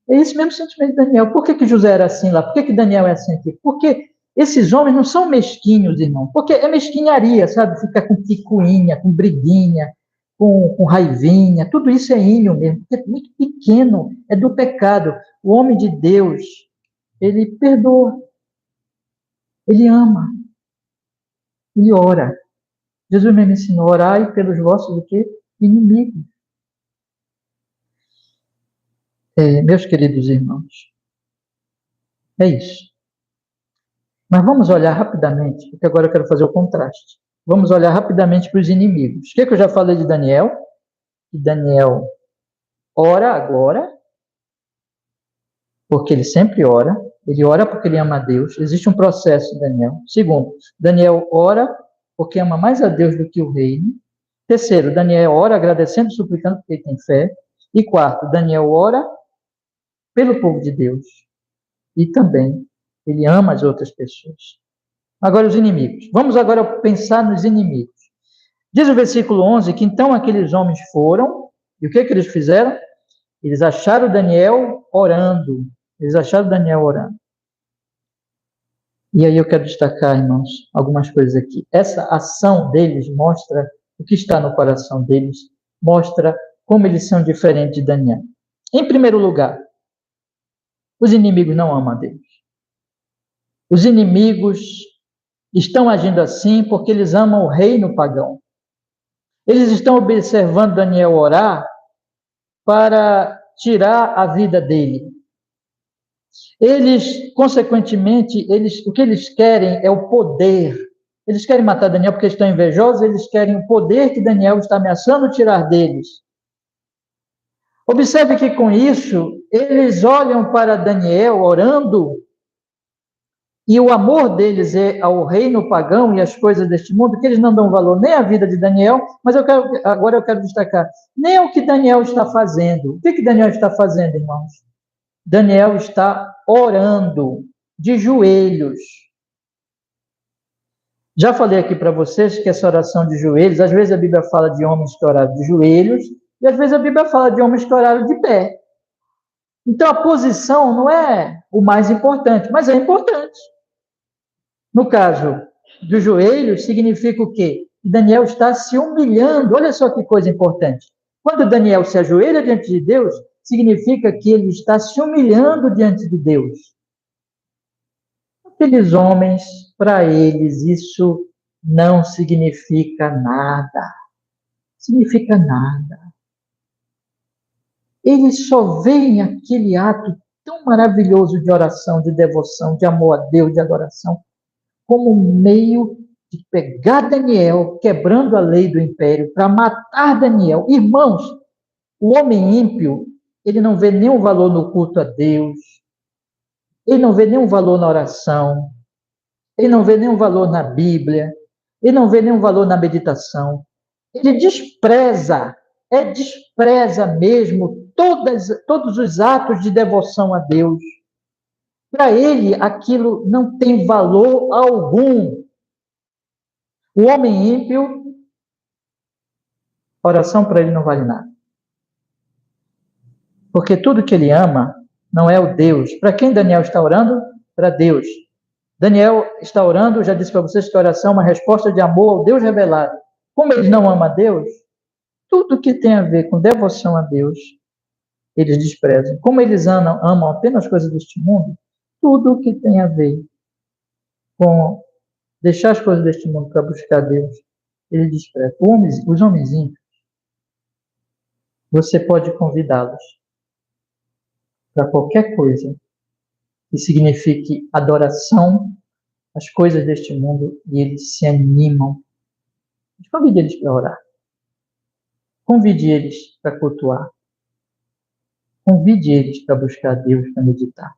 É esse mesmo sentimento de Daniel. Por que José era assim lá? Por que Daniel é assim aqui? Porque esses homens não são mesquinhos, irmão. Porque é mesquinharia, sabe? Ficar com picuinha, com briguinha, com raivinha. Tudo isso é ímio mesmo. Porque é muito pequeno. É do pecado. O homem de Deus, ele perdoa. Ele ama. Ele ora. Jesus mesmo ensinou: orai pelos vossos o quê? Inimigos. Meus queridos irmãos, é isso. Mas vamos olhar rapidamente, porque agora eu quero fazer o contraste. Vamos olhar rapidamente para os inimigos. O que eu já falei de Daniel? Que Daniel ora agora, porque ele sempre ora. Ele ora porque ele ama a Deus. Existe um processo em Daniel. Segundo, Daniel ora porque ama mais a Deus do que o reino. Terceiro, Daniel ora agradecendo e suplicando porque ele tem fé. E quarto, Daniel ora pelo povo de Deus. E também ele ama as outras pessoas. Agora os inimigos. Vamos agora pensar nos inimigos. Diz o versículo 11 que então aqueles homens foram, e o que eles fizeram? Eles acharam Daniel orando. Eles acharam Daniel orando. E aí eu quero destacar, irmãos, algumas coisas aqui. Essa ação deles mostra o que está no coração deles, mostra como eles são diferentes de Daniel. Em primeiro lugar, os inimigos não amam a Deus. Os inimigos estão agindo assim porque eles amam o reino pagão. Eles estão observando Daniel orar para tirar a vida dele. Eles, consequentemente, o que eles querem é o poder. Eles querem matar Daniel porque estão invejosos, eles querem o poder que Daniel está ameaçando tirar deles. Observe que com isso, eles olham para Daniel orando, e o amor deles é ao reino pagão e às coisas deste mundo, que eles não dão valor nem à vida de Daniel, mas agora eu quero destacar, nem o que Daniel está fazendo. O que Daniel está fazendo, irmãos? Daniel está orando de joelhos. Já falei aqui para vocês que essa oração de joelhos, às vezes a Bíblia fala de homens que oraram de joelhos, e às vezes a Bíblia fala de homens que oraram de pé. Então a posição não é o mais importante, mas é importante. No caso dos joelhos, significa o quê? Daniel está se humilhando. Olha só que coisa importante. Quando Daniel se ajoelha diante de Deus, significa que ele está se humilhando diante de Deus. Aqueles homens, para eles, isso não significa nada. Significa nada. Eles só veem aquele ato tão maravilhoso de oração, de devoção, de amor a Deus, de adoração, como um meio de pegar Daniel, quebrando a lei do império, para matar Daniel. Irmãos, o homem ímpio, ele não vê nenhum valor no culto a Deus, ele não vê nenhum valor na oração, ele não vê nenhum valor na Bíblia, ele não vê nenhum valor na meditação. Ele despreza mesmo todos os atos de devoção a Deus. Para ele, aquilo não tem valor algum. O homem ímpio, oração para ele não vale nada. Porque tudo que ele ama não é o Deus. Para quem Daniel está orando? Para Deus. Daniel está orando, já disse para vocês que a oração é uma resposta de amor ao Deus revelado. Como eles não amam a Deus, tudo que tem a ver com devoção a Deus, eles desprezam. Como eles amam apenas coisas deste mundo, tudo que tem a ver com deixar as coisas deste mundo para buscar Deus, eles desprezam. Os homens ímpios, você pode convidá-los para qualquer coisa que signifique adoração às coisas deste mundo e eles se animam Mas convide eles para orar. Convide eles para cultuar. Convide eles para buscar Deus, para meditar.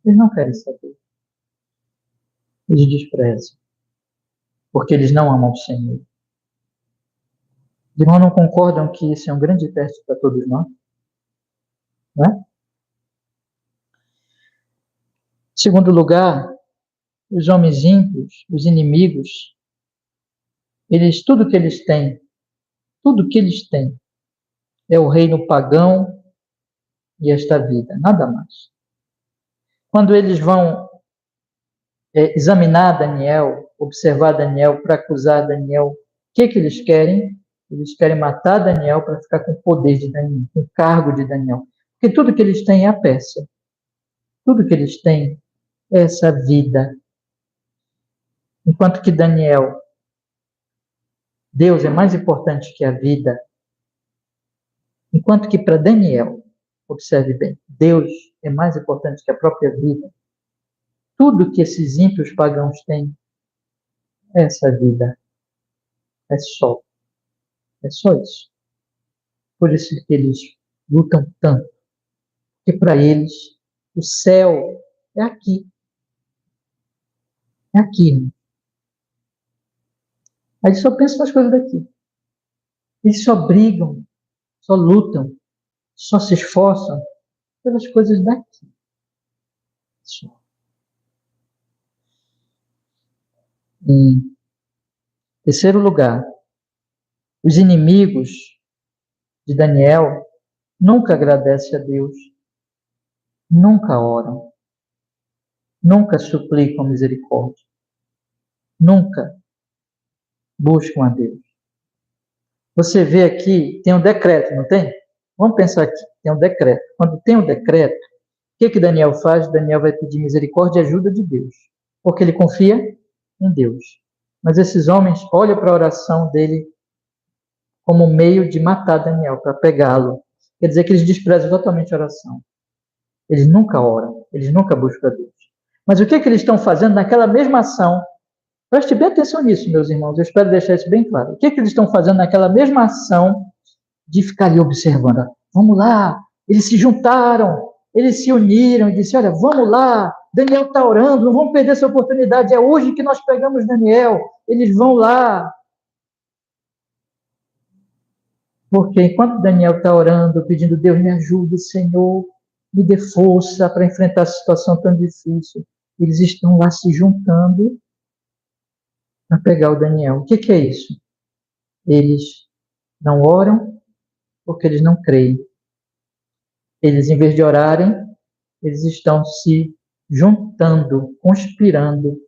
Eles não querem saber. Eles desprezam. Porque eles não amam o Senhor. Os irmãos não concordam que isso é um grande teste para todos nós? Não é? Em segundo lugar, os homens ímpios, os inimigos, tudo que eles têm é o reino pagão e esta vida, nada mais. Quando eles vão examinar Daniel, observar Daniel, para acusar Daniel, o que eles querem? Eles querem matar Daniel para ficar com o poder de Daniel, com o cargo de Daniel. Porque tudo que eles têm é a Pérsia. Tudo que eles têm é essa vida. Enquanto que Daniel, Deus é mais importante que a vida. Enquanto que para Daniel, observe bem, Deus é mais importante que a própria vida. Tudo que esses ímpios pagãos têm é essa vida. É só isso. Por isso que eles lutam tanto. Porque para eles, o céu é aqui. É aqui. Aí eles só pensam nas coisas daqui. Eles só brigam, só lutam, só se esforçam pelas coisas daqui. Só. Em terceiro lugar, os inimigos de Daniel nunca agradecem a Deus, nunca oram, nunca suplicam misericórdia, nunca buscam a Deus. Você vê aqui, tem um decreto, não tem? Vamos pensar aqui, tem um decreto. Quando tem um decreto, o que Daniel faz? Daniel vai pedir misericórdia e ajuda de Deus, porque ele confia em Deus. Mas esses homens olham para a oração dele como meio de matar Daniel, para pegá-lo. Quer dizer que eles desprezam totalmente a oração. Eles nunca oram, eles nunca buscam a Deus. Mas o que eles estão fazendo naquela mesma ação? Preste bem atenção nisso, meus irmãos, eu espero deixar isso bem claro. O que eles estão fazendo naquela mesma ação de ficar ali observando? Vamos lá, eles se juntaram, eles se uniram e disseram, olha, vamos lá, Daniel está orando, não vamos perder essa oportunidade, é hoje que nós pegamos Daniel, eles vão lá. Porque enquanto Daniel está orando, pedindo, Deus me ajude, Senhor, me dê força para enfrentar essa situação tão difícil, eles estão lá se juntando para pegar o Daniel. O que é isso? Eles não oram porque eles não creem. Eles, em vez de orarem, eles estão se juntando, conspirando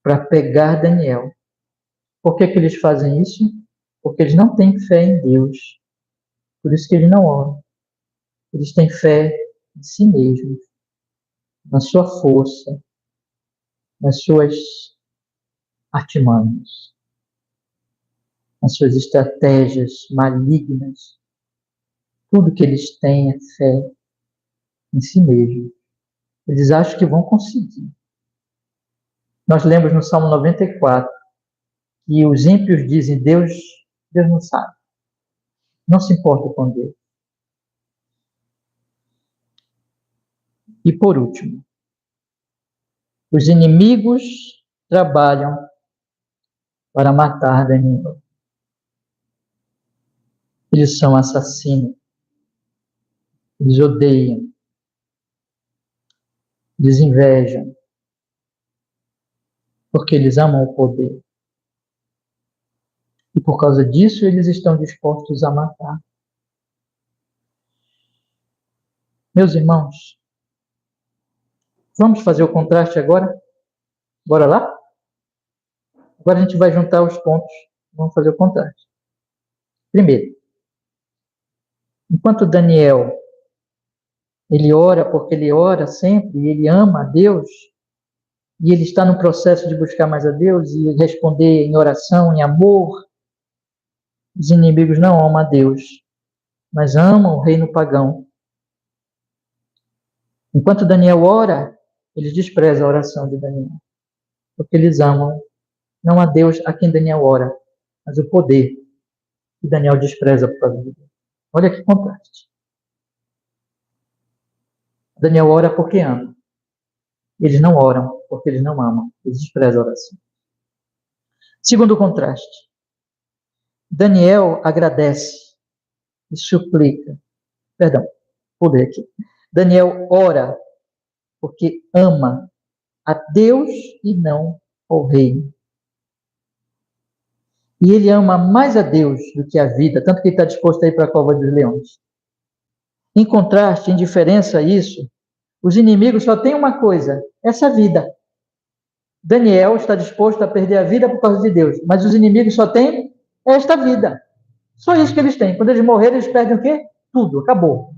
para pegar Daniel. Por que eles fazem isso? Porque eles não têm fé em Deus. Por isso que eles não oram. Eles têm fé em si mesmos, na sua força, nas suas artimanhas, nas suas estratégias malignas. Tudo que eles têm é fé em si mesmos. Eles acham que vão conseguir. Nós lemos no Salmo 94 que os ímpios dizem, Deus não sabe. Não se importa com Deus. E por último, os inimigos trabalham para matar Daniel. Eles são assassinos. Eles odeiam. Eles invejam. Porque eles amam o poder. E por causa disso, eles estão dispostos a matar. Meus irmãos, vamos fazer o contraste agora? Bora lá? Agora a gente vai juntar os pontos. Vamos fazer o contraste. Primeiro, enquanto Daniel, ele ora porque ele ora sempre, e ele ama a Deus, e ele está no processo de buscar mais a Deus e responder em oração, em amor, os inimigos não amam a Deus, mas amam o reino pagão. Enquanto Daniel ora, eles desprezam a oração de Daniel, porque eles amam não a Deus a quem Daniel ora, mas o poder que Daniel despreza por causa de Deus. Olha que contraste. Daniel ora porque ama. Eles não oram porque eles não amam. Eles desprezam a oração. Segundo contraste. Daniel agradece e suplica. Perdão, pulei aqui. Daniel ora porque ama a Deus e não ao reino. E ele ama mais a Deus do que a vida, tanto que ele está disposto a ir para a cova dos leões. Em contraste, em diferença a isso, os inimigos só têm uma coisa, essa vida. Daniel está disposto a perder a vida por causa de Deus, mas os inimigos só têm esta vida. Só isso que eles têm. Quando eles morrerem, eles perdem o quê? Tudo, acabou.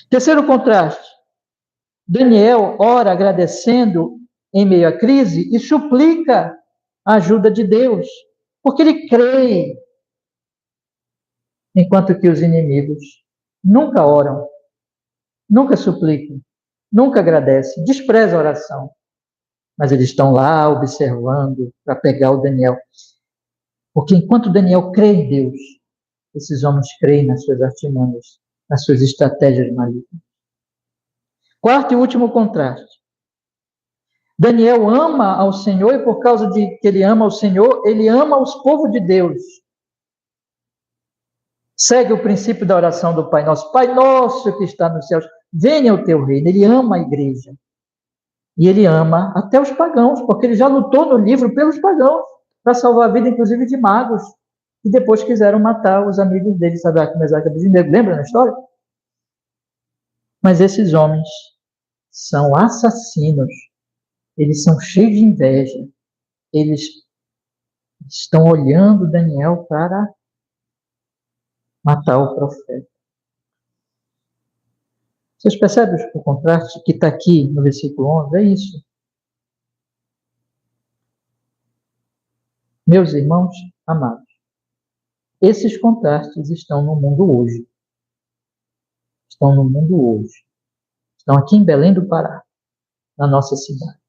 Terceiro contraste. Daniel ora agradecendo em meio à crise e suplica a ajuda de Deus, porque ele crê, enquanto que os inimigos nunca oram, nunca suplicam, nunca agradecem, desprezam a oração, mas eles estão lá observando para pegar o Daniel, porque enquanto Daniel crê em Deus, esses homens creem nas suas artimanhas, nas suas estratégias malignas. Quarto e último contraste. Daniel ama ao Senhor e por causa de que ele ama ao Senhor, ele ama os povos de Deus. Segue o princípio da oração do Pai Nosso. Pai Nosso que está nos céus, venha o teu reino. Ele ama a igreja. E ele ama até os pagãos, porque ele já lutou no livro pelos pagãos, para salvar a vida, inclusive, de magos, que depois quiseram matar os amigos dele, Sadraque, Mesaque e Abednego. Lembra na história? Mas esses homens são assassinos. Eles são cheios de inveja. Eles estão olhando Daniel para matar o profeta. Vocês percebem o contraste que está aqui no versículo 11? É isso. Meus irmãos amados, esses contrastes estão no mundo hoje. Estão no mundo hoje. Estão aqui em Belém do Pará, na nossa cidade.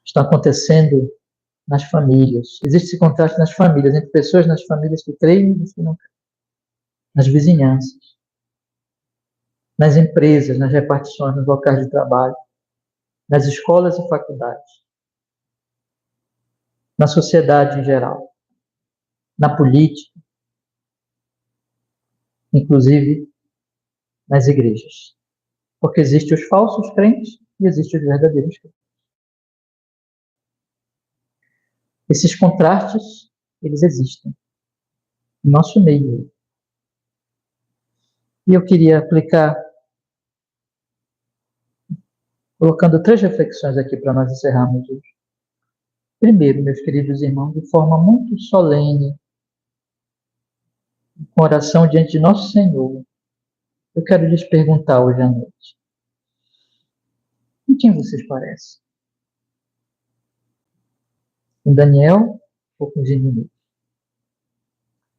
Está acontecendo nas famílias. Existe esse contraste nas famílias, entre pessoas nas famílias que creem e que não creem. Nas vizinhanças, nas empresas, nas repartições, nos locais de trabalho, nas escolas e faculdades, na sociedade em geral, na política, inclusive nas igrejas. Porque existem os falsos crentes e existem os verdadeiros crentes. Esses contrastes, eles existem no nosso meio. E eu queria aplicar, colocando 3 reflexões aqui para nós encerrarmos hoje. Primeiro, meus queridos irmãos, de forma muito solene, com oração diante de nosso Senhor, eu quero lhes perguntar hoje à noite: com quem vocês parecem? Com Daniel ou com os inimigos?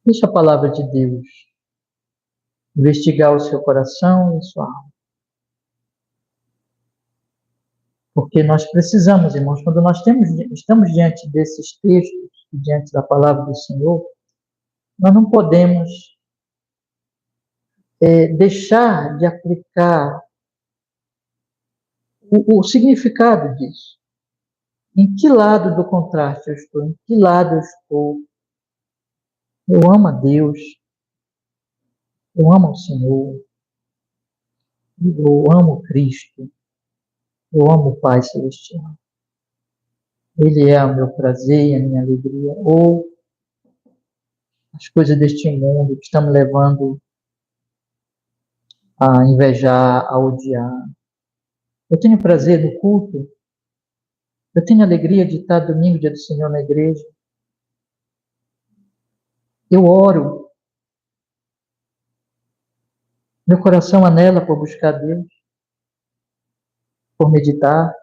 Deixa a palavra de Deus investigar o seu coração e a sua alma. Porque nós precisamos, irmãos, quando nós estamos diante desses textos, diante da palavra do Senhor, nós não podemos deixar de aplicar o significado disso. Em que lado do contraste eu estou? Em que lado eu estou? Eu amo a Deus, eu amo o Senhor, eu amo Cristo, eu amo o Pai Celestial. Ele é o meu prazer e a minha alegria. Ou as coisas deste mundo que estão me levando a invejar, a odiar. Eu tenho prazer no culto. Eu tenho alegria de estar domingo, dia do Senhor, na igreja. Eu oro. Meu coração anela por buscar Deus, por meditar.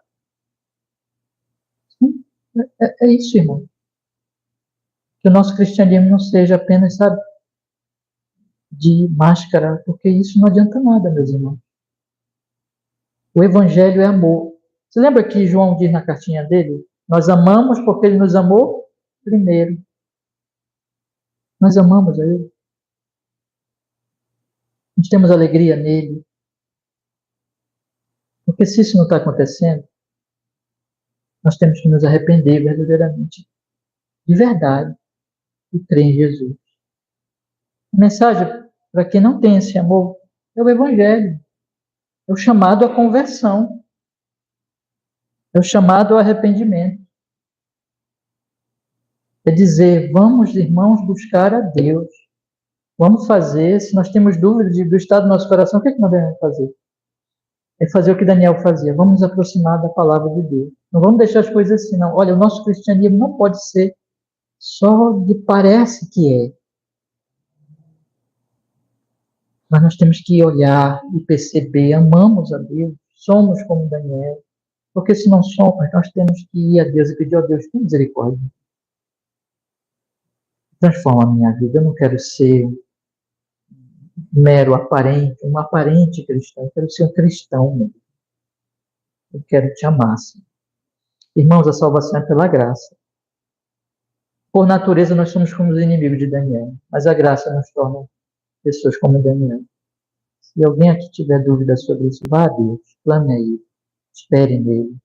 É isso, irmão. Que o nosso cristianismo não seja apenas, sabe, de máscara, porque isso não adianta nada, meus irmãos. O evangelho é amor. Você lembra que João diz na cartinha dele? Nós amamos porque Ele nos amou primeiro. Nós amamos a Ele. Nós temos alegria nele. Porque se isso não está acontecendo, nós temos que nos arrepender verdadeiramente, de verdade, e crer em Jesus. A mensagem para quem não tem esse amor é o Evangelho. É o chamado à conversão. É o chamado ao arrependimento. É dizer, vamos, irmãos, buscar a Deus. Vamos fazer, se nós temos dúvidas do estado do nosso coração, o que é que nós devemos fazer? É fazer o que Daniel fazia. Vamos nos aproximar da palavra de Deus. Não vamos deixar as coisas assim, não. Olha, o nosso cristianismo não pode ser só de parece que é. Mas nós temos que olhar e perceber, amamos a Deus, somos como Daniel. Porque se não somos, nós temos que ir a Deus e pedir a Deus, tem misericórdia. Transforma a minha vida. Eu não quero ser mero aparente, um aparente cristão. Eu quero ser um cristão mesmo. Eu quero te amar. Senhor. Irmãos, a salvação é pela graça. Por natureza, nós somos como os inimigos de Daniel. Mas a graça nos torna pessoas como Daniel. Se alguém aqui tiver dúvida sobre isso, vá a Deus, planeie, espere nele,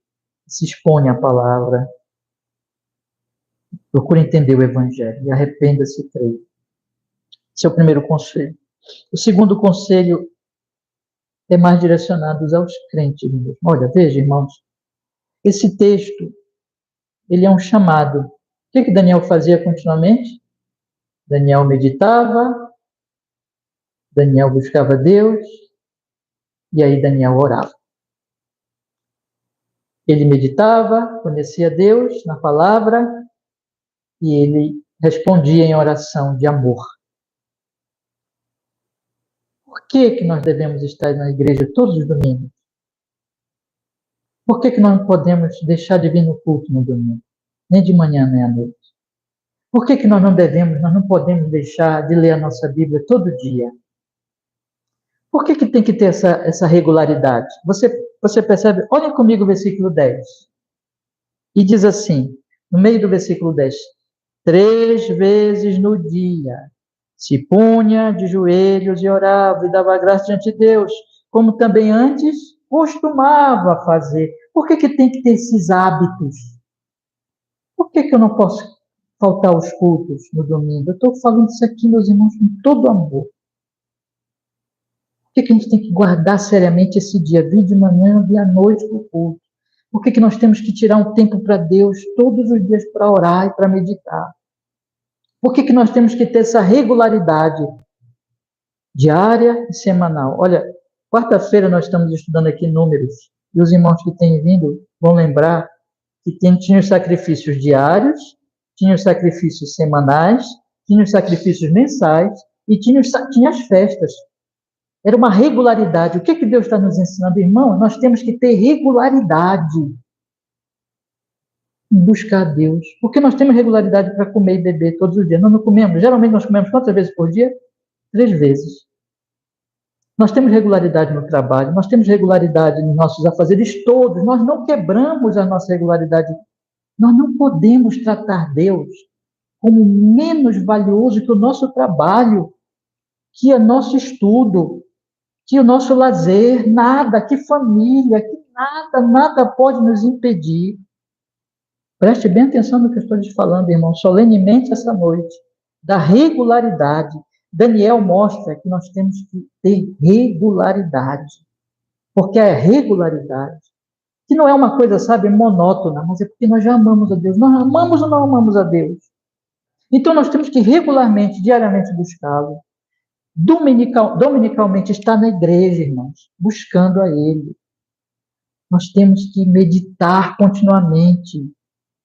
se exponha à palavra, procure entender o Evangelho e arrependa-se e creia. Esse é o primeiro conselho. O segundo conselho é mais direcionado aos crentes mesmo. Olha, veja, irmãos, esse texto, ele é um chamado. O que Daniel fazia continuamente? Daniel meditava, Daniel buscava Deus, e aí Daniel orava. Ele meditava, conhecia Deus na palavra, e ele respondia em oração de amor. Por que nós devemos estar na igreja todos os domingos? Por que nós não podemos deixar de vir no culto no domingo? Nem de manhã, nem à noite. Por que nós não podemos deixar de ler a nossa Bíblia todo dia? Por que tem que ter essa regularidade? Você percebe? Olha comigo o versículo 10. E diz assim, no meio do versículo 10, 3 vezes no dia se punha de joelhos e orava e dava graça diante de Deus, como também antes costumava fazer. Por que tem que ter esses hábitos? Por que eu não posso faltar aos cultos no domingo? Eu estou falando isso aqui, meus irmãos, com todo amor. Por que a gente tem que guardar seriamente esse dia? Vir de manhã, vir à noite para o culto. Por que nós temos que tirar um tempo para Deus todos os dias para orar e para meditar? Por que nós temos que ter essa regularidade diária e semanal? Olha, quarta-feira nós estamos estudando aqui números, e os irmãos que têm vindo vão lembrar que tinha os sacrifícios diários, tinha os sacrifícios semanais, tinha os sacrifícios mensais e tinha as festas. Era uma regularidade. O que Deus está nos ensinando, irmão? Nós temos que ter regularidade em buscar a Deus. Porque nós temos regularidade para comer e beber todos os dias. Nós não comemos. Geralmente nós comemos quantas vezes por dia? 3 vezes. Nós temos regularidade no trabalho, nós temos regularidade nos nossos afazeres todos. Nós não quebramos a nossa regularidade. Nós não podemos tratar Deus como menos valioso que o nosso trabalho, que o nosso estudo, que o nosso lazer, nada, que família, que nada pode nos impedir. Preste bem atenção no que eu estou te falando, irmão, solenemente essa noite, da regularidade. Daniel mostra que nós temos que ter regularidade, porque é regularidade, que não é uma coisa, sabe, monótona, mas é porque nós já amamos a Deus. Nós amamos ou não amamos a Deus? Então nós temos que regularmente, diariamente buscá-lo. Dominicalmente estar na igreja, irmãos, buscando a Ele. Nós temos que meditar continuamente,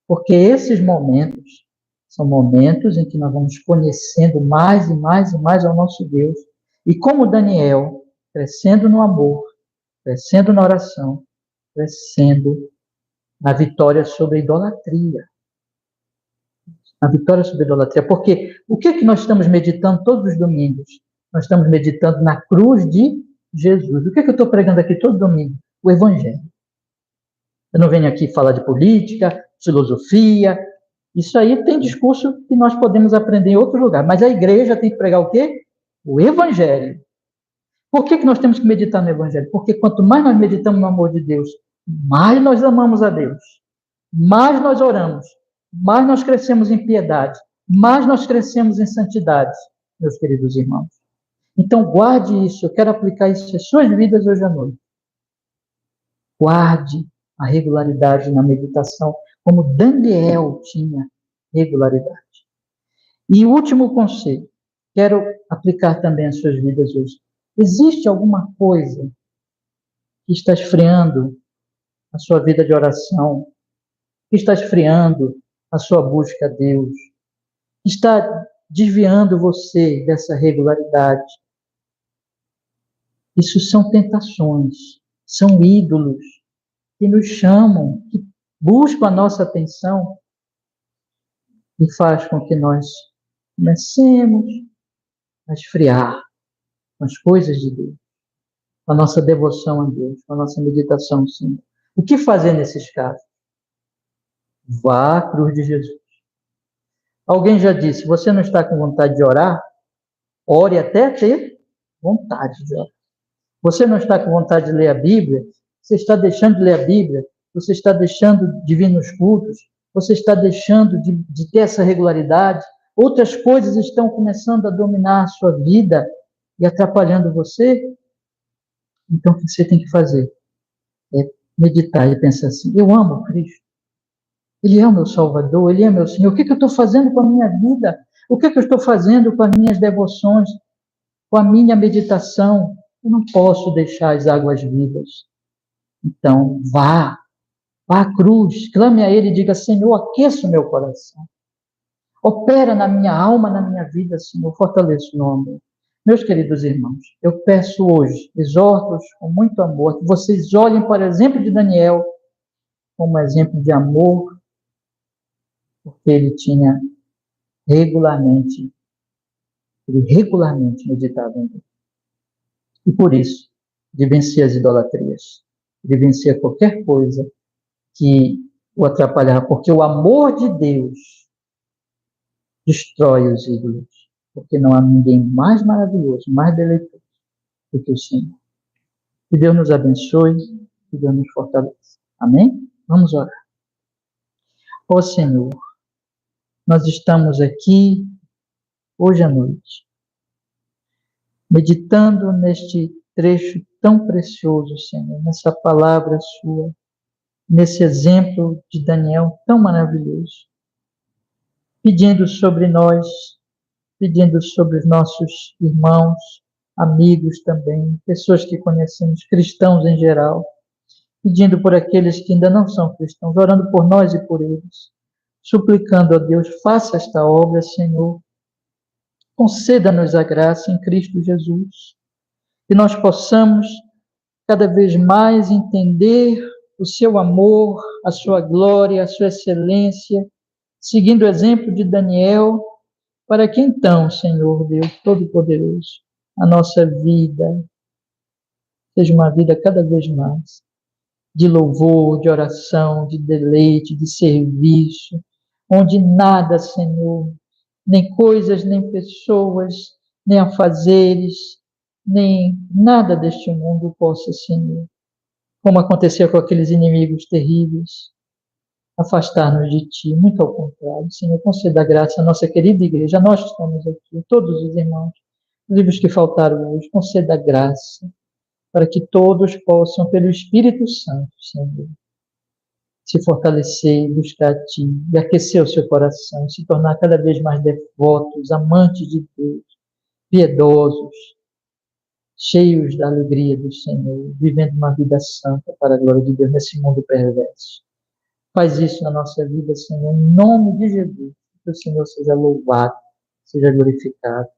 porque esses momentos são momentos em que nós vamos conhecendo mais e mais e mais ao nosso Deus. E como Daniel, crescendo no amor, crescendo na oração, crescendo na vitória sobre a idolatria. A vitória sobre a idolatria. Porque o que nós estamos meditando todos os domingos? Nós estamos meditando na cruz de Jesus. O que eu estou pregando aqui todo domingo? O Evangelho. Eu não venho aqui falar de política, filosofia. Isso aí tem discurso que nós podemos aprender em outro lugar. Mas a igreja tem que pregar o quê? O Evangelho. Por que nós temos que meditar no Evangelho? Porque quanto mais nós meditamos no amor de Deus, mais nós amamos a Deus, mais nós oramos, mais nós crescemos em piedade, mais nós crescemos em santidade, meus queridos irmãos. Então, guarde isso. Eu quero aplicar isso às suas vidas hoje à noite. Guarde a regularidade na meditação, como Daniel tinha regularidade. E o último conselho, quero aplicar também às suas vidas hoje. Existe alguma coisa que está esfriando a sua vida de oração, que está esfriando a sua busca a Deus, que está desviando você dessa regularidade? Isso são tentações, são ídolos que nos chamam, que buscam a nossa atenção e faz com que nós comecemos a esfriar com as coisas de Deus, com a nossa devoção a Deus, com a nossa meditação ao Senhor. O que fazer nesses casos? Vá à cruz de Jesus. Alguém já disse, você não está com vontade de orar? Ore até ter vontade de orar. Você não está com vontade de ler a Bíblia? Você está deixando de ler a Bíblia? Você está deixando de vir nos cultos? Você está deixando de ter essa regularidade? Outras coisas estão começando a dominar a sua vida e atrapalhando você? Então, o que você tem que fazer? É meditar e pensar assim, eu amo Cristo. Ele é o meu Salvador, Ele é meu Senhor. O que eu estou fazendo com a minha vida? O que eu estou fazendo com as minhas devoções? Com a minha meditação? Eu não posso deixar as águas vivas. Então, vá à cruz, clame a Ele e diga, Senhor, aqueça o meu coração. Opera na minha alma, na minha vida, Senhor, fortaleça o meu amor. Meus queridos irmãos, eu peço hoje, exorto-os com muito amor, que vocês olhem para o exemplo de Daniel como exemplo de amor, porque ele regularmente meditava em Deus. E por isso, de vencer as idolatrias, de vencer qualquer coisa que o atrapalhar, porque o amor de Deus destrói os ídolos, porque não há ninguém mais maravilhoso, mais deleitoso do que o Senhor. Que Deus nos abençoe, que Deus nos fortaleça. Amém? Vamos orar. Ó Senhor, nós estamos aqui hoje à noite, meditando neste trecho tão precioso, Senhor, nessa palavra sua, nesse exemplo de Daniel tão maravilhoso, pedindo sobre nós, pedindo sobre os nossos irmãos, amigos também, pessoas que conhecemos, cristãos em geral, pedindo por aqueles que ainda não são cristãos, orando por nós e por eles, suplicando a Deus, faça esta obra, Senhor, conceda-nos a graça em Cristo Jesus, que nós possamos cada vez mais entender o seu amor, a sua glória, a sua excelência, seguindo o exemplo de Daniel, para que então, Senhor Deus Todo-Poderoso, a nossa vida seja uma vida cada vez mais de louvor, de oração, de deleite, de serviço, onde nada, Senhor, nem coisas, nem pessoas, nem afazeres, nem nada deste mundo possa, Senhor, como aconteceu com aqueles inimigos terríveis, afastar-nos de Ti. Muito ao contrário, Senhor, conceda graça à nossa querida igreja, nós que estamos aqui, todos os irmãos, os que faltaram hoje, conceda graça, para que todos possam, pelo Espírito Santo, Senhor, se fortalecer, buscar a Ti, e aquecer o seu coração, se tornar cada vez mais devotos, amantes de Deus, piedosos, cheios da alegria do Senhor, vivendo uma vida santa para a glória de Deus nesse mundo perverso. Faz isso na nossa vida, Senhor, em nome de Jesus, que o Senhor seja louvado, seja glorificado,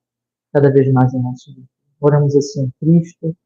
cada vez mais em nosso vida. Oramos assim em Cristo.